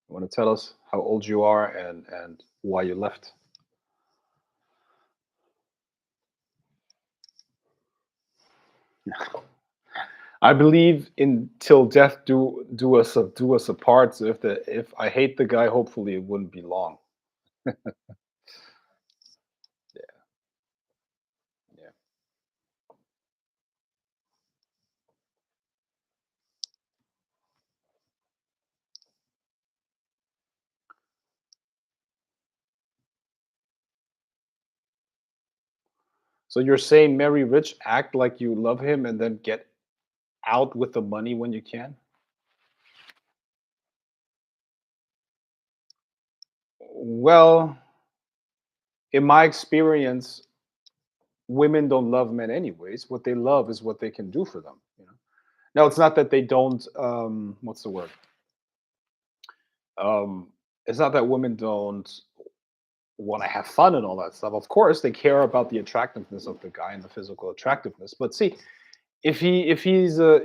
You want to tell us how old you are and why you left? I believe in till death do us apart. So if I hate the guy, hopefully it wouldn't be long. Yeah, yeah. So you're saying marry rich, act like you love him, and then get out with the money when you can? Well, in my experience, women don't love men anyways. What they love is what they can do for them. Now, it's not that they don't. What's the word? Um, it's not that women don't want to have fun and all that stuff. Of course, they care about the attractiveness of the guy and the physical attractiveness. But see, if he's a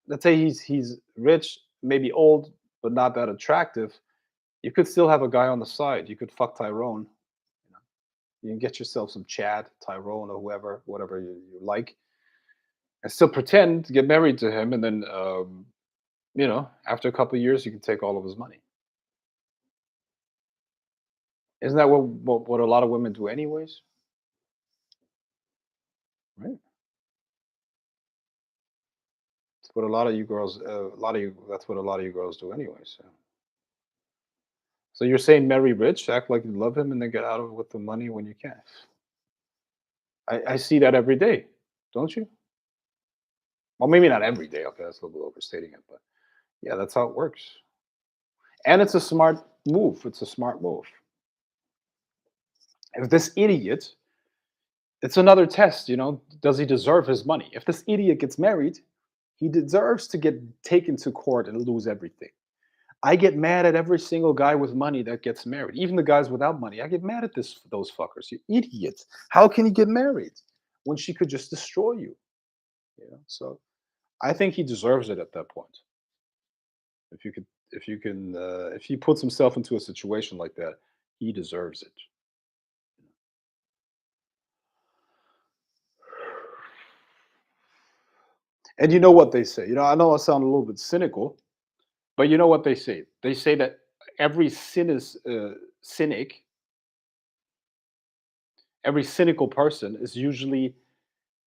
let's say he's rich, maybe old, but not that attractive, you could still have a guy on the side. You could fuck Tyrone. You know, you can get yourself some Chad, Tyrone, or whoever, whatever you like, and still pretend to get married to him, and then after a couple of years, you can take all of his money. Isn't that what a lot of women do, anyways? Right. That's what a lot of you girls, a lot of you. That's what a lot of you girls do, anyways. So you're saying marry rich, act like you love him, and then get out of it with the money when you can. I see that every day, don't you? Well, maybe not every day. Okay, that's a little bit overstating it, but yeah, that's how it works. And it's a smart move. It's a smart move. If this idiot, it's another test, does he deserve his money? If this idiot gets married, he deserves to get taken to court and lose everything. I get mad at every single guy with money that gets married, even the guys without money. I get mad at those fuckers. You idiots! How can you get married when she could just destroy you? So I think he deserves it at that point. If he puts himself into a situation like that, he deserves it. And you know what they say. I know I sound a little bit cynical, but you know what they say. They say that every cynic, every cynical person is usually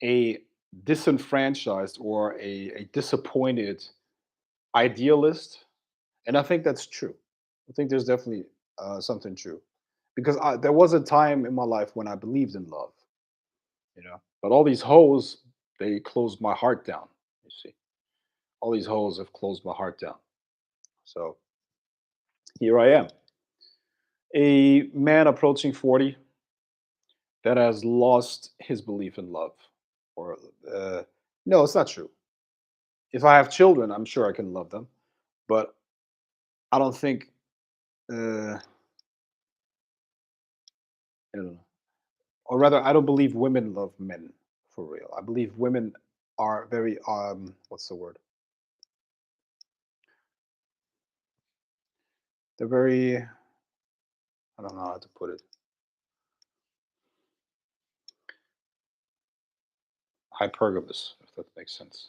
a disenfranchised or a disappointed idealist, and I think that's true. I think there's definitely something true because there was a time in my life when I believed in love, but all these hoes, they closed my heart down. You see, all these hoes have closed my heart down. So here I am, a man approaching 40 that has lost his belief in love. Or no, it's not true. If I have children, I'm sure I can love them, but I don't think. I don't know. Or rather, I don't believe women love men for real. I believe women are very what's the word? They're very, I don't know how to put it. Hypergamous, if that makes sense.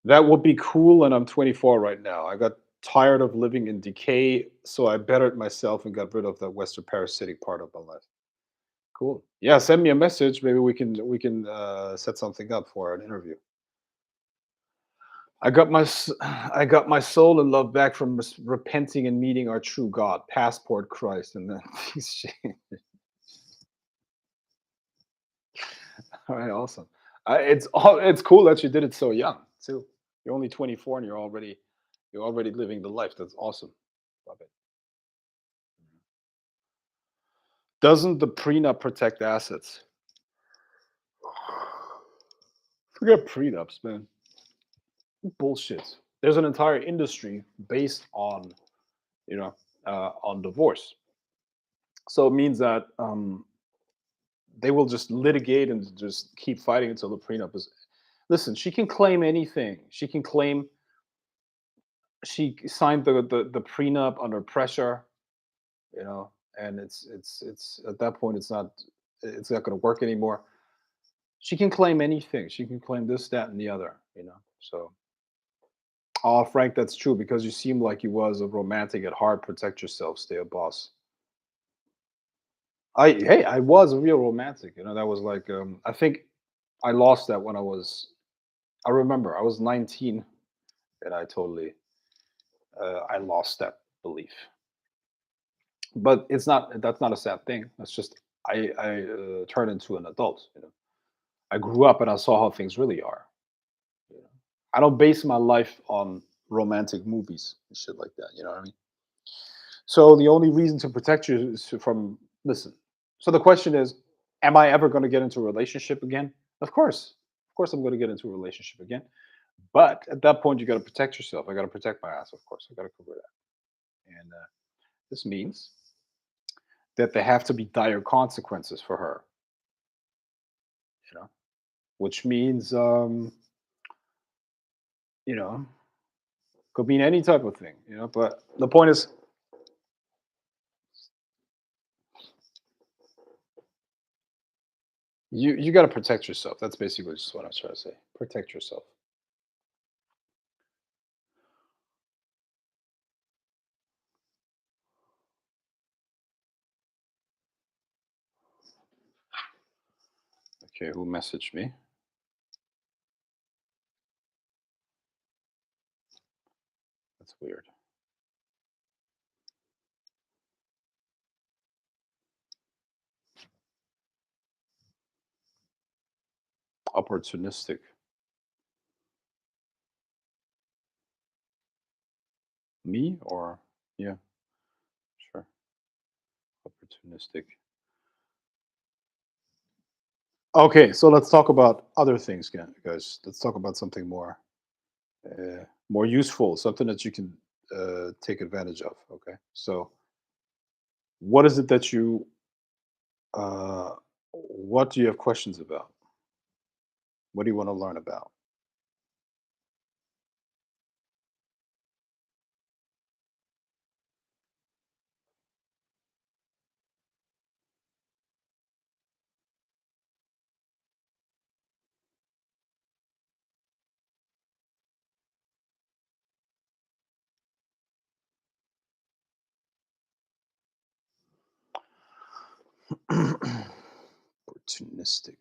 That would be cool, and I'm 24 right now. I got Tired of living in decay, so I bettered myself and got rid of the Western parasitic part of my life. Cool. Yeah, send me a message. Maybe we can set something up for an interview. I got my soul and love back from repenting and meeting our true God, passport Christ, and then things change. All right, awesome. It's cool that you did it so young too. You're only 24 and you're already living the life. That's awesome. Love it. Doesn't the prenup protect assets? Forget prenups, man. Bullshit. There's an entire industry based on you know on divorce. So it means that they will just litigate and just keep fighting until the prenup is. Listen, she can claim anything. She can claim she signed the prenup under pressure, you know, and it's at that point it's not going to work anymore. She can claim anything. She can claim this, that, and the other, you know. So, oh, Frank, that's true because you seem like you was a romantic at heart. Protect yourself. Stay a boss. I was a real romantic. You know, that was like I think I lost that when I was. I remember I was 19 and I lost that belief. But that's not a sad thing. That's just I turned into an adult. You know, I grew up and I saw how things really are. You know, I don't base my life on romantic movies and shit like that. You know what I mean? So the only reason to protect you is from listen. So the question is, am I ever going to get into a relationship again? Of course, I'm going to get into a relationship again. But at that point, you got to protect yourself. I got to protect my ass. Of course, I got to cover that. And this means that there have to be dire consequences for her. You know, which means you know could mean any type of thing. You know, but the point is, you got to protect yourself. That's basically just what I was trying to say. Protect yourself. Okay, who messaged me? That's weird. Opportunistic. Me or yeah, sure. Opportunistic. Okay, so let's talk about other things, guys. Let's talk about something more useful, something that you can take advantage of. Okay, so what is it that uh, what do you have questions about? What do you want to learn about? Opportunistic.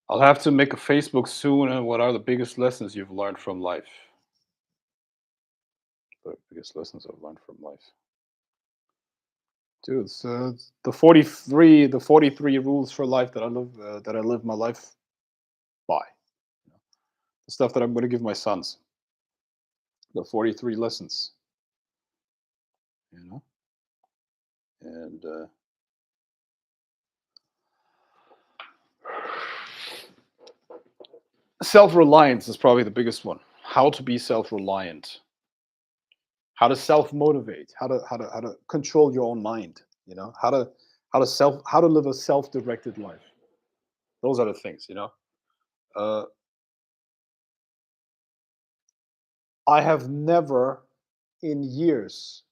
I'll have to make a Facebook soon. And what are the biggest lessons you've learned from life? The biggest lessons I've learned from life. Dude, it's, the 43 rules for life that I live my life by. You know, the stuff that I'm going to give my sons. The 43 lessons. You know, And self-reliance is probably the biggest one. How to be self-reliant, how to self-motivate, how to control your own mind, how to live a self-directed life. Those are the things. Uh, I have never in years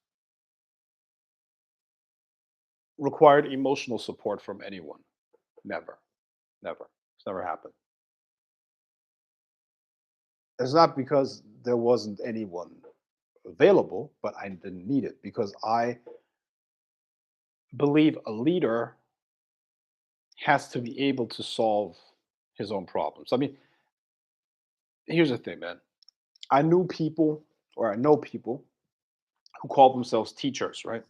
required emotional support from anyone. Never, never. It's never happened. It's not because there wasn't anyone available, but I didn't need it because I believe a leader has to be able to solve his own problems. I mean, here's the thing, man. I knew people, or I know people, who call themselves teachers, right?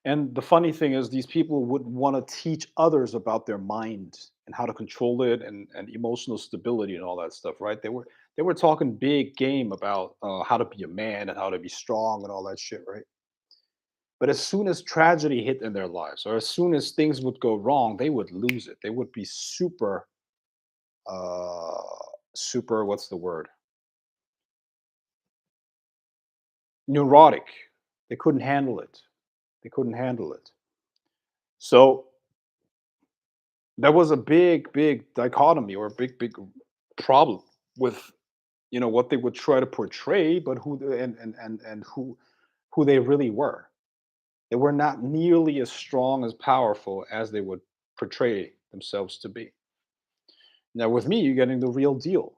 And the funny thing is, these people would want to teach others about their mind and how to control it and emotional stability and all that stuff, right? They were talking big game about how to be a man and how to be strong and all that shit, right? But as soon as tragedy hit in their lives, or as soon as things would go wrong, they would lose it. They would be super, uh, super. What's the word? Neurotic. They couldn't handle it. They couldn't handle it. So there was a big, big dichotomy or a big, big problem with what they would try to portray, but who they really were. They were not nearly as strong as powerful as they would portray themselves to be. Now, with me, you're getting the real deal.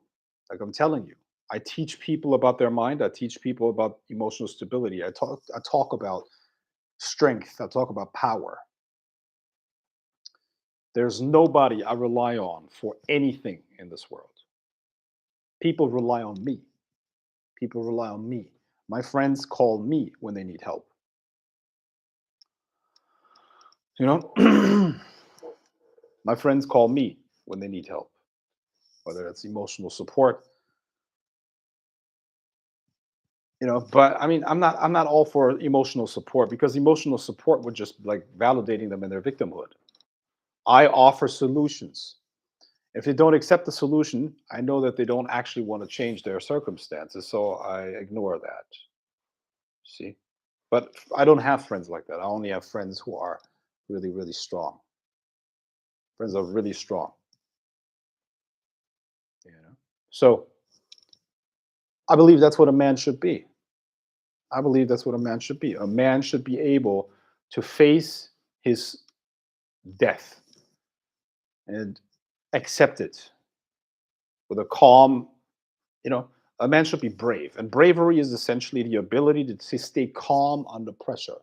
Like I'm telling you, I teach people about their mind. I teach people about emotional stability. I talk about strength. I talk about power. There's nobody I rely on for anything in this world. People rely on me. People rely on me. My friends call me when they need help. You know, my friends call me when they need help, whether that's emotional support. But I mean, I'm not all for emotional support because emotional support would just like validating them in their victimhood. I offer solutions. If they don't accept the solution, I know that they don't actually want to change their circumstances, so I ignore that. See? But I don't have friends like that. I only have friends who are really, really strong. Friends are really strong. You know. So I believe that's what a man should be. I believe that's what a man should be. A man should be able to face his death and accept it with a calm, you know, a man should be brave. And bravery is essentially the ability to stay calm under pressure.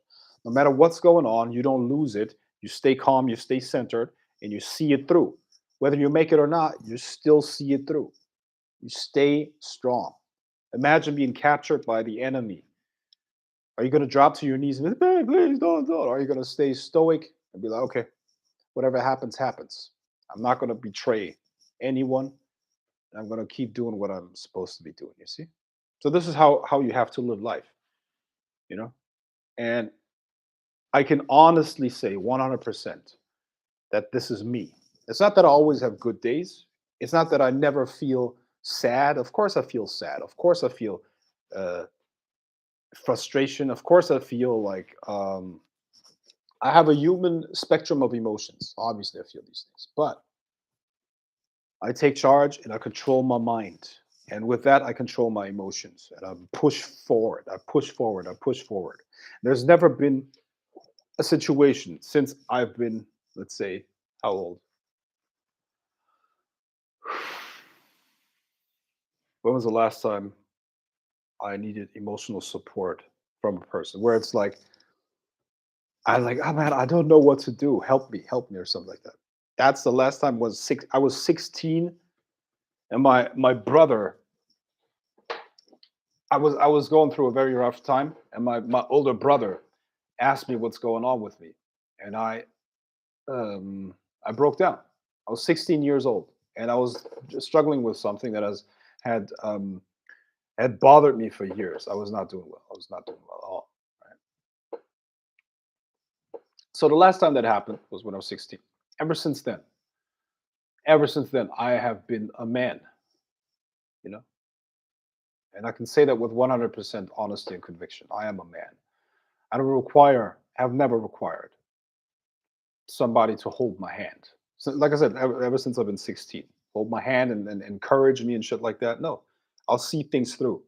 No matter what's going on, you don't lose it. You stay calm, you stay centered, and you see it through. Whether you make it or not, you still see it through. You stay strong. Imagine being captured by the enemy. Are you going to drop to your knees and say, "Hey, please don't"? Or are you going to stay stoic and be like, okay, whatever happens, happens. I'm not going to betray anyone. I'm going to keep doing what I'm supposed to be doing. You see? So this is how you have to live life, you know? And I can honestly say 100% that this is me. It's not that I always have good days. It's not that I never feel sad. Of course I feel sad. Of course I feel uh, frustration. Of course I feel like I have a human spectrum of emotions. Obviously I feel these things. But I take charge and I control my mind. And with that, I control my emotions and I push forward. I push forward. I push forward. There's never been a situation since I've been, let's say, how old? When was the last time I needed emotional support from a person where it's like, I like, oh man, I don't know what to do. Help me, or something like that. That's the last time was six. I was 16, and my brother. I was going through a very rough time, and my older brother asked me what's going on with me, and I broke down. I was 16 years old, and I was just struggling with something that has had had bothered me for years. I was not doing well. I was not doing well at all. Right? So the last time that happened was when I was 16. Ever since then, ever since then, I have been a man, you know, and I can say that with 100% honesty and conviction. I am a man. I don't require, have never required somebody to hold my hand. So, like I said, ever since I've been 16, hold my hand and encourage me and shit like that. No, I'll see things through,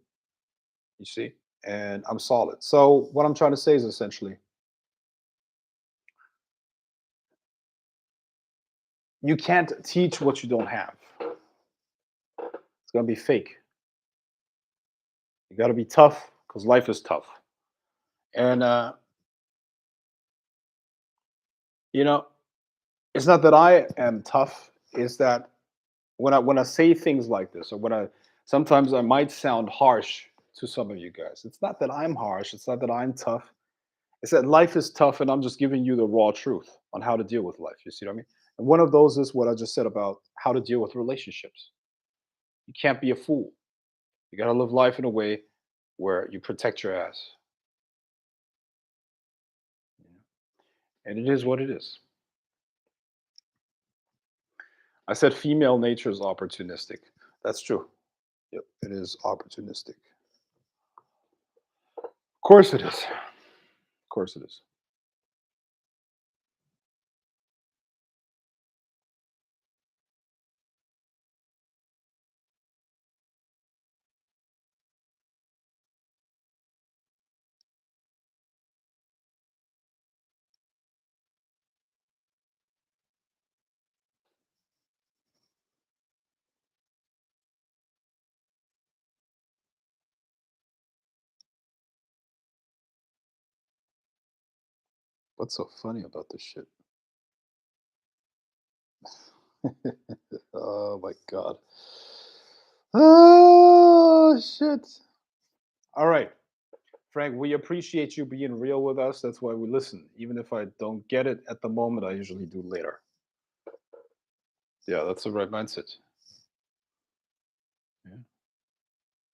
you see, and I'm solid. So, what I'm trying to say is essentially, you can't teach what you don't have. It's going to be fake. You got to be tough because life is tough. And, you know, it's not that I am tough, it's that when I say things like this, or when I sometimes I might sound harsh to some of you guys. It's not that I'm harsh, it's not that I'm tough. It's that life is tough and I'm just giving you the raw truth on how to deal with life. You see what I mean? And one of those is what I just said about how to deal with relationships. You can't be a fool. You got to live life in a way where you protect your ass. And it is what it is. I said female nature is opportunistic. That's true. Yep, it is opportunistic. Of course it is. Of course it is. What's so funny about this shit? Oh my god. Oh shit. All right. Frank, we appreciate you being real with us. That's why we listen. Even if I don't get it at the moment, I usually do later. Yeah, that's the right mindset. Yeah.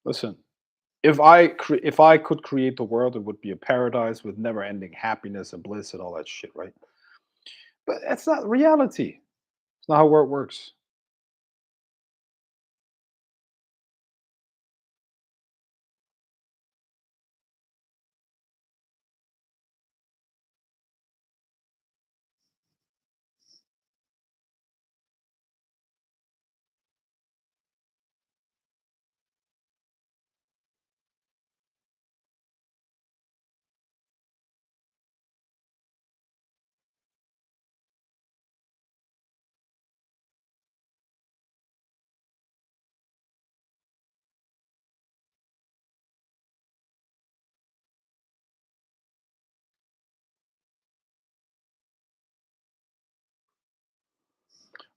Listen, if I could create the world, it would be a paradise with never-ending happiness and bliss and all that shit, right? But that's not reality. It's not how it works.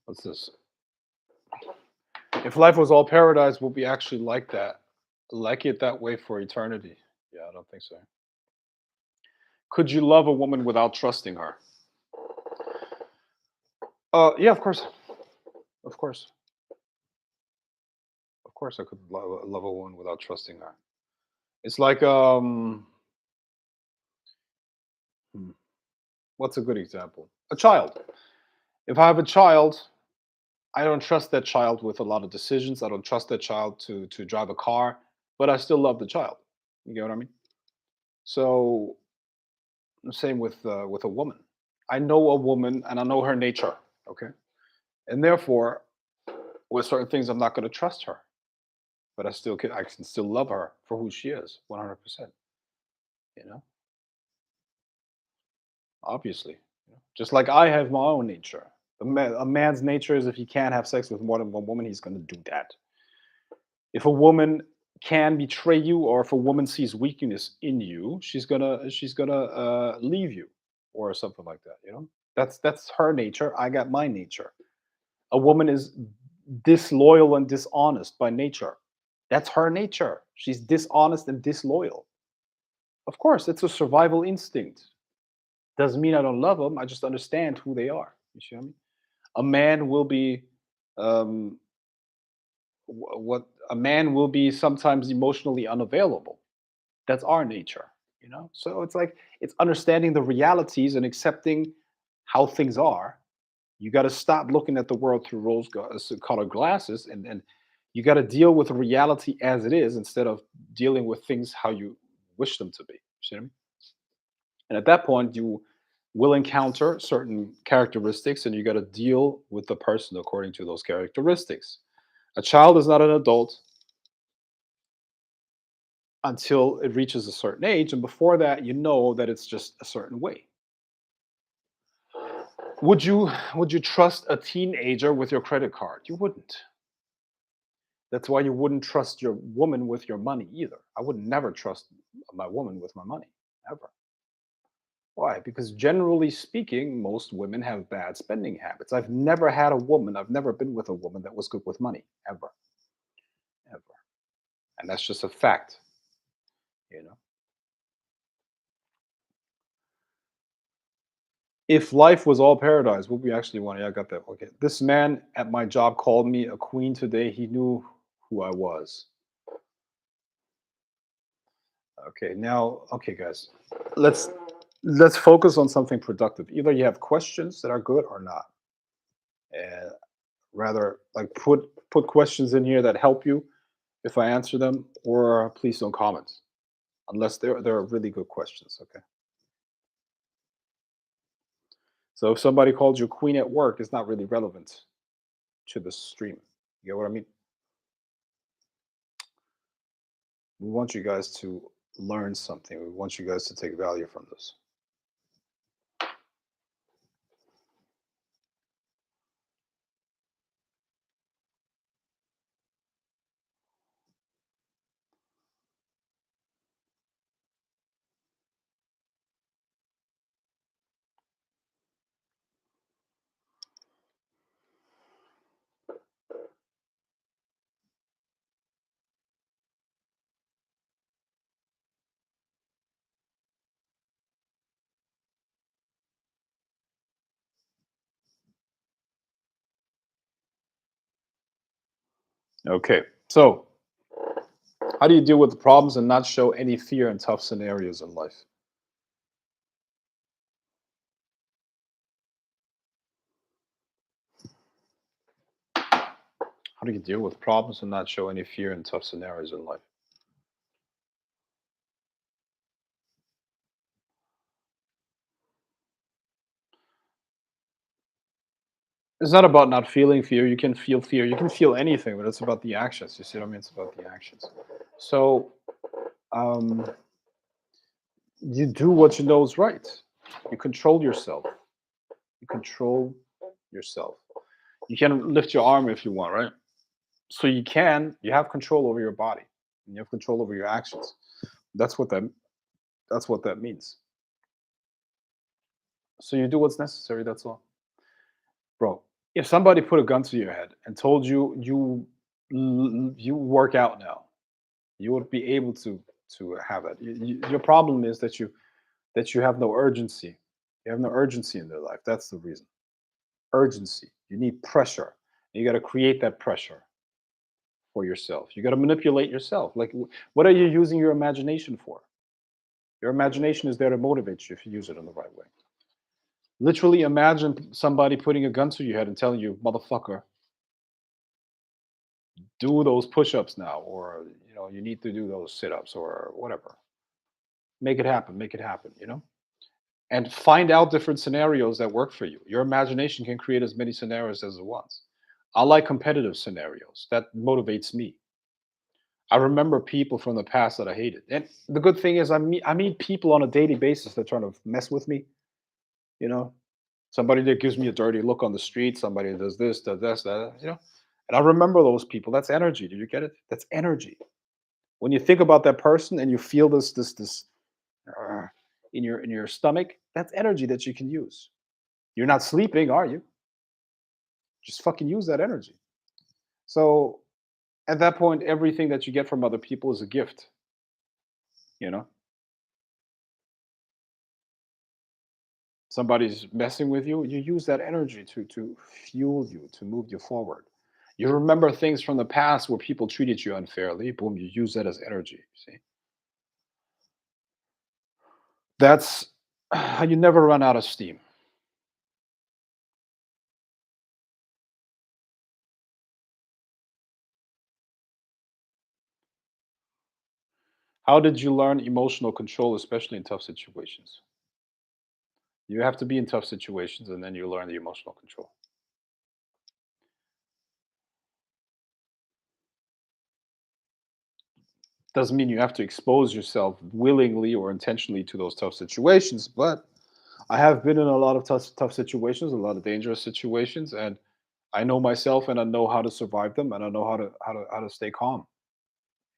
What's this? If life was all paradise, would we actually like that? Like it that way for eternity? Yeah, I don't think so. Could you love a woman without trusting her? Yeah, of course. Of course. Of course I could love a woman without trusting her. It's like hmm, what's a good example? A child. If I have a child, I don't trust that child with a lot of decisions. I don't trust that child to drive a car, but I still love the child. You get what I mean? So the same with a woman. I know a woman and I know her nature. Okay, and therefore, with certain things, I'm not going to trust her, but I can still love her for who she is, 100%. You know, obviously, just like I have my own nature. A man's nature is if he can't have sex with more than one woman, he's going to do that. If a woman can betray you, or if a woman sees weakness in you, she's gonna leave you, or something like that. That's her nature. I got my nature. A woman is disloyal and dishonest by nature. That's her nature. She's dishonest and disloyal. Of course, it's a survival instinct. Doesn't mean I don't love them. I just understand who they are. You see what I mean? A man will be um, what a man will be sometimes emotionally unavailable. That's our nature. you know. So it's like it's understanding the realities and accepting how things are. You got to stop looking at the world through colored glasses, and you got to deal with reality as it is instead of dealing with things how you wish them to be. See what I mean? And at that point, you will encounter certain characteristics, and you got to deal with the person according to those characteristics. A child is not an adult until it reaches a certain age, and before that, you know that it's just a certain way. Would you trust a teenager with your credit card? You wouldn't. That's why you wouldn't trust your woman with your money either. I would never trust my woman with my money, ever. Why? Because generally speaking, most women have bad spending habits. I've never been with a woman that was good with money, ever, ever. And that's just a fact, you know. If life was all paradise, what we actually want, yeah, I got that. Okay. This man at my job called me a queen today. He knew who I was. Okay, now, okay, guys, let's let's focus on something productive. Either you have questions that are good or not. And rather, like put questions in here that help you if I answer them, or please don't comment unless they're really good questions. Okay. So if somebody called you queen at work, it's not really relevant to the stream. You get what I mean? We want you guys to learn something. We want you guys to take value from this. Okay. So how do you deal with the problems and not show any fear in tough scenarios in life? How do you deal with problems and not show any fear in tough scenarios in life? It's not about not feeling fear. You can feel fear. You can feel anything, but it's about the actions. You see what I mean? It's about the actions. So um, you do what you know is right. You control yourself. You control yourself. You can lift your arm if you want, right? So you can. You have control over your body. And you have control over your actions. That's what that. That's what that means. So you do what's necessary. That's all, bro. If somebody put a gun to your head and told you you work out now, you would be able to have it. Your problem is that you have no urgency. You have no urgency in their life. That's the reason. Urgency. You need pressure. You got to create that pressure for yourself. You got to manipulate yourself. Like, what are you using your imagination for? Your imagination is there to motivate you if you use it in the right way. Literally imagine somebody putting a gun to your head and telling you, motherfucker, do those push-ups now, or you need to do those sit-ups or whatever. Make it happen, and find out different scenarios that work for you. Your imagination can create as many scenarios as it wants. I like competitive scenarios. That motivates me. I remember people from the past that I hated. And the good thing is I meet people on a daily basis that trying to mess with me, you know. Somebody that gives me a dirty look on the street, somebody that does this, does that. And I remember those people. That's energy. Do you get it? That's energy. When you think about that person and you feel this uh, in your stomach, that's energy that you can use. You're not sleeping, are you? Just fucking use that energy. So at that point, everything that you get from other people is a gift. You know, somebody's messing with you, you use that energy to fuel you, to move you forward. You remember things from the past where people treated you unfairly. Boom, you use that as energy. See, That's how you never run out of steam. How did you learn emotional control, especially in tough situations? You have to be in tough situations and then you learn the emotional control. Doesn't mean you have to expose yourself willingly or intentionally to those tough situations, but I have been in a lot of tough situations, a lot of dangerous situations, and I know myself and I know how to survive them and I know how to stay calm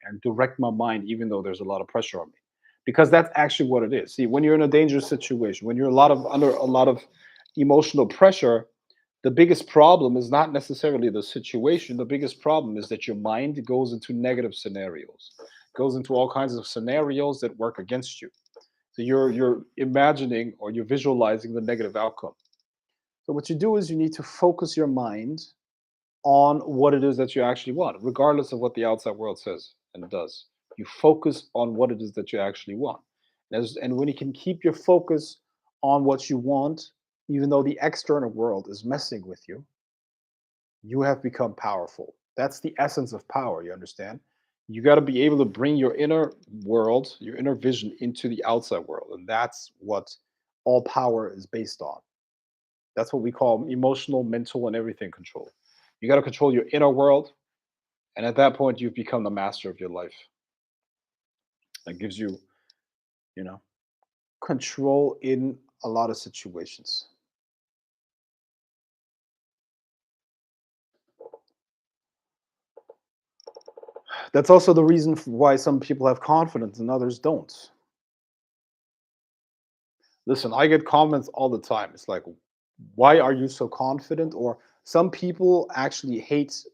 and direct my mind even though there's a lot of pressure on me. Because that's actually what it is. See, when you're in a dangerous situation, when you're under a lot of emotional pressure, the biggest problem is not necessarily the situation. The biggest problem is that your mind goes into negative scenarios, goes into all kinds of scenarios that work against you. So you're imagining or you're visualizing the negative outcome. So what you do is you need to focus your mind on what it is that you actually want, regardless of what the outside world says and does. You focus on what it is that you actually want. And when you can keep your focus on what you want, even though the external world is messing with you have become powerful. That's the essence of power, you understand? You got to be able to bring your inner world, your inner vision into the outside world. And that's what all power is based on. That's what we call emotional, mental, and everything control. You got to control your inner world. And at that point, you've become the master of your life. That gives you, you know, control in a lot of situations. That's also the reason why some people have confidence and others don't. Listen, I get comments all the time. It's like, why are you so confident? Or some people actually hate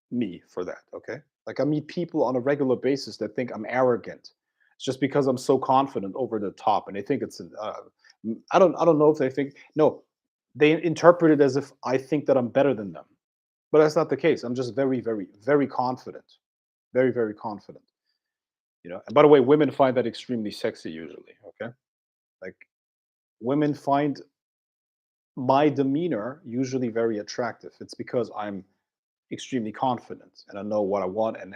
me for that. Okay. Like I meet people on a regular basis that think I'm arrogant. It's just because I'm so confident over the top. And they think it's, I don't know if they think, no, they interpret it as if I think that I'm better than them. But that's not the case. I'm just very, very, very confident. Very, very confident. And by the way, women find that extremely sexy usually. Okay. Like women find my demeanor usually very attractive. It's because I'm extremely confident and I know what I want, and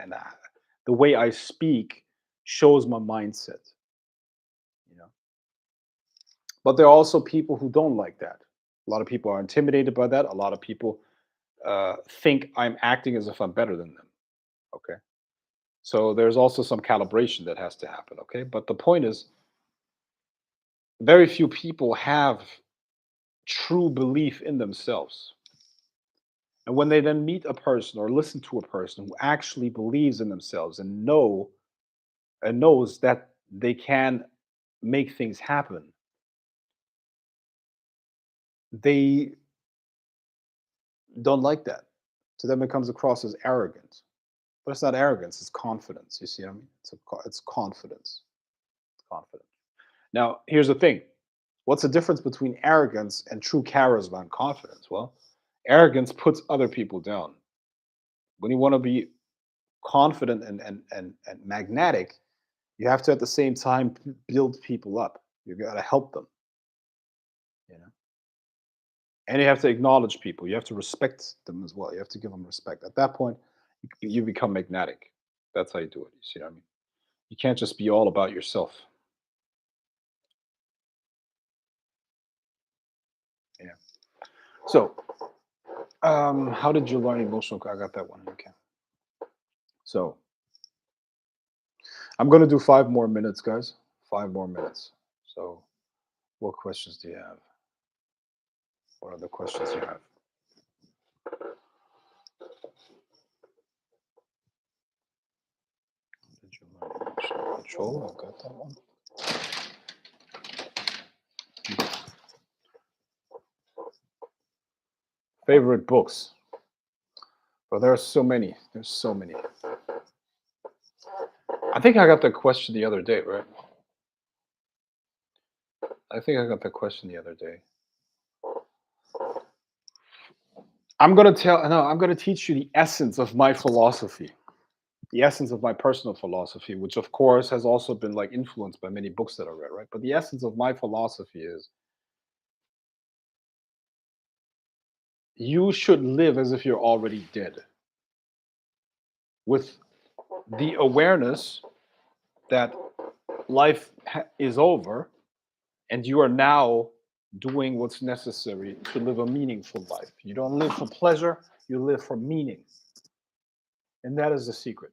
the way I speak shows my mindset. You know, but there are also people who don't like that. A lot of people are intimidated by that. A lot of people think I'm acting as if I'm better than them. Okay, so there's also some calibration that has to happen. Okay, but the point is, very few people have true belief in themselves. And when they then meet a person or listen to a person who actually believes in themselves and knows that they can make things happen, they don't like that. To them, it comes across as arrogant, but it's not arrogance; it's confidence. You see what I mean? It's confidence. It's confidence. Now, here's the thing: what's the difference between arrogance and true charisma and confidence? Well, arrogance puts other people down. When you want to be confident and magnetic, you have to at the same time build people up. You got to help them, you know. And you have to acknowledge people. You have to respect them as well. You have to give them respect. At that point, you become magnetic. That's how you do it. You see what I mean? You can't just be all about yourself. Yeah. So, how did you learn emotional? I got that one. Okay. So, I'm gonna do 5 more minutes, guys. 5 more minutes. So, what questions do you have? What are the questions you have? Did you learn emotional control? I got that one. Favorite books? But there are so many. There's so many. I think I got that question the other day, right? I think I got that question the other day. I'm gonna teach you the essence of my philosophy. the essence of my personal philosophy, which of course has also been like influenced by many books that I read, right? But the essence of my philosophy is you should live as if you're already dead, with the awareness that is over and you are now doing what's necessary to live a meaningful life. You don't live for pleasure, you live for meaning. And that is the secret.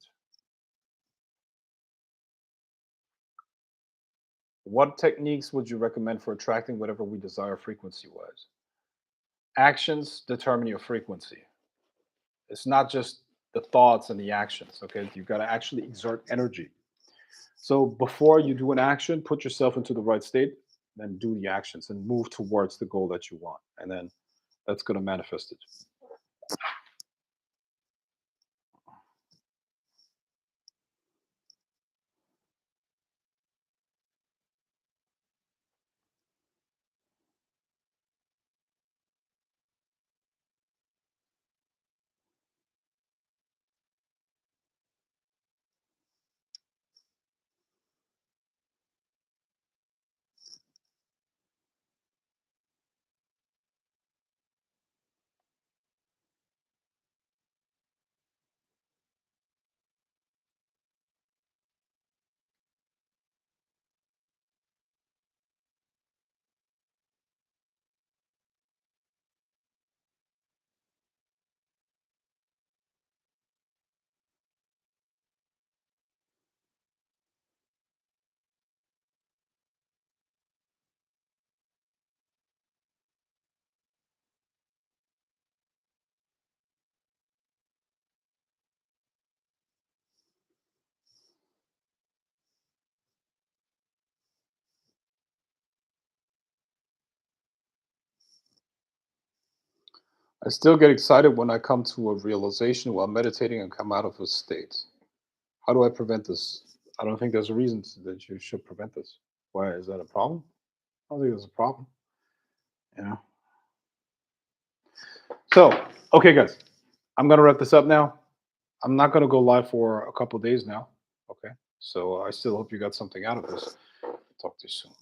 What techniques would you recommend for attracting whatever we desire frequency wise? Actions determine your frequency. It's not just the thoughts and the actions, okay? You've got to actually exert energy. So before you do an action, put yourself into the right state, then do the actions and move towards the goal that you want. And then that's going to manifest it. I still get excited when I come to a realization while meditating and come out of a state. How do I prevent this? I don't think there's a reason that you should prevent this. Why is that a problem? I don't think there's a problem. You know. So, okay, guys, I'm gonna wrap this up now. I'm not gonna go live for a couple of days now. Okay. So I still hope you got something out of this. Talk to you soon.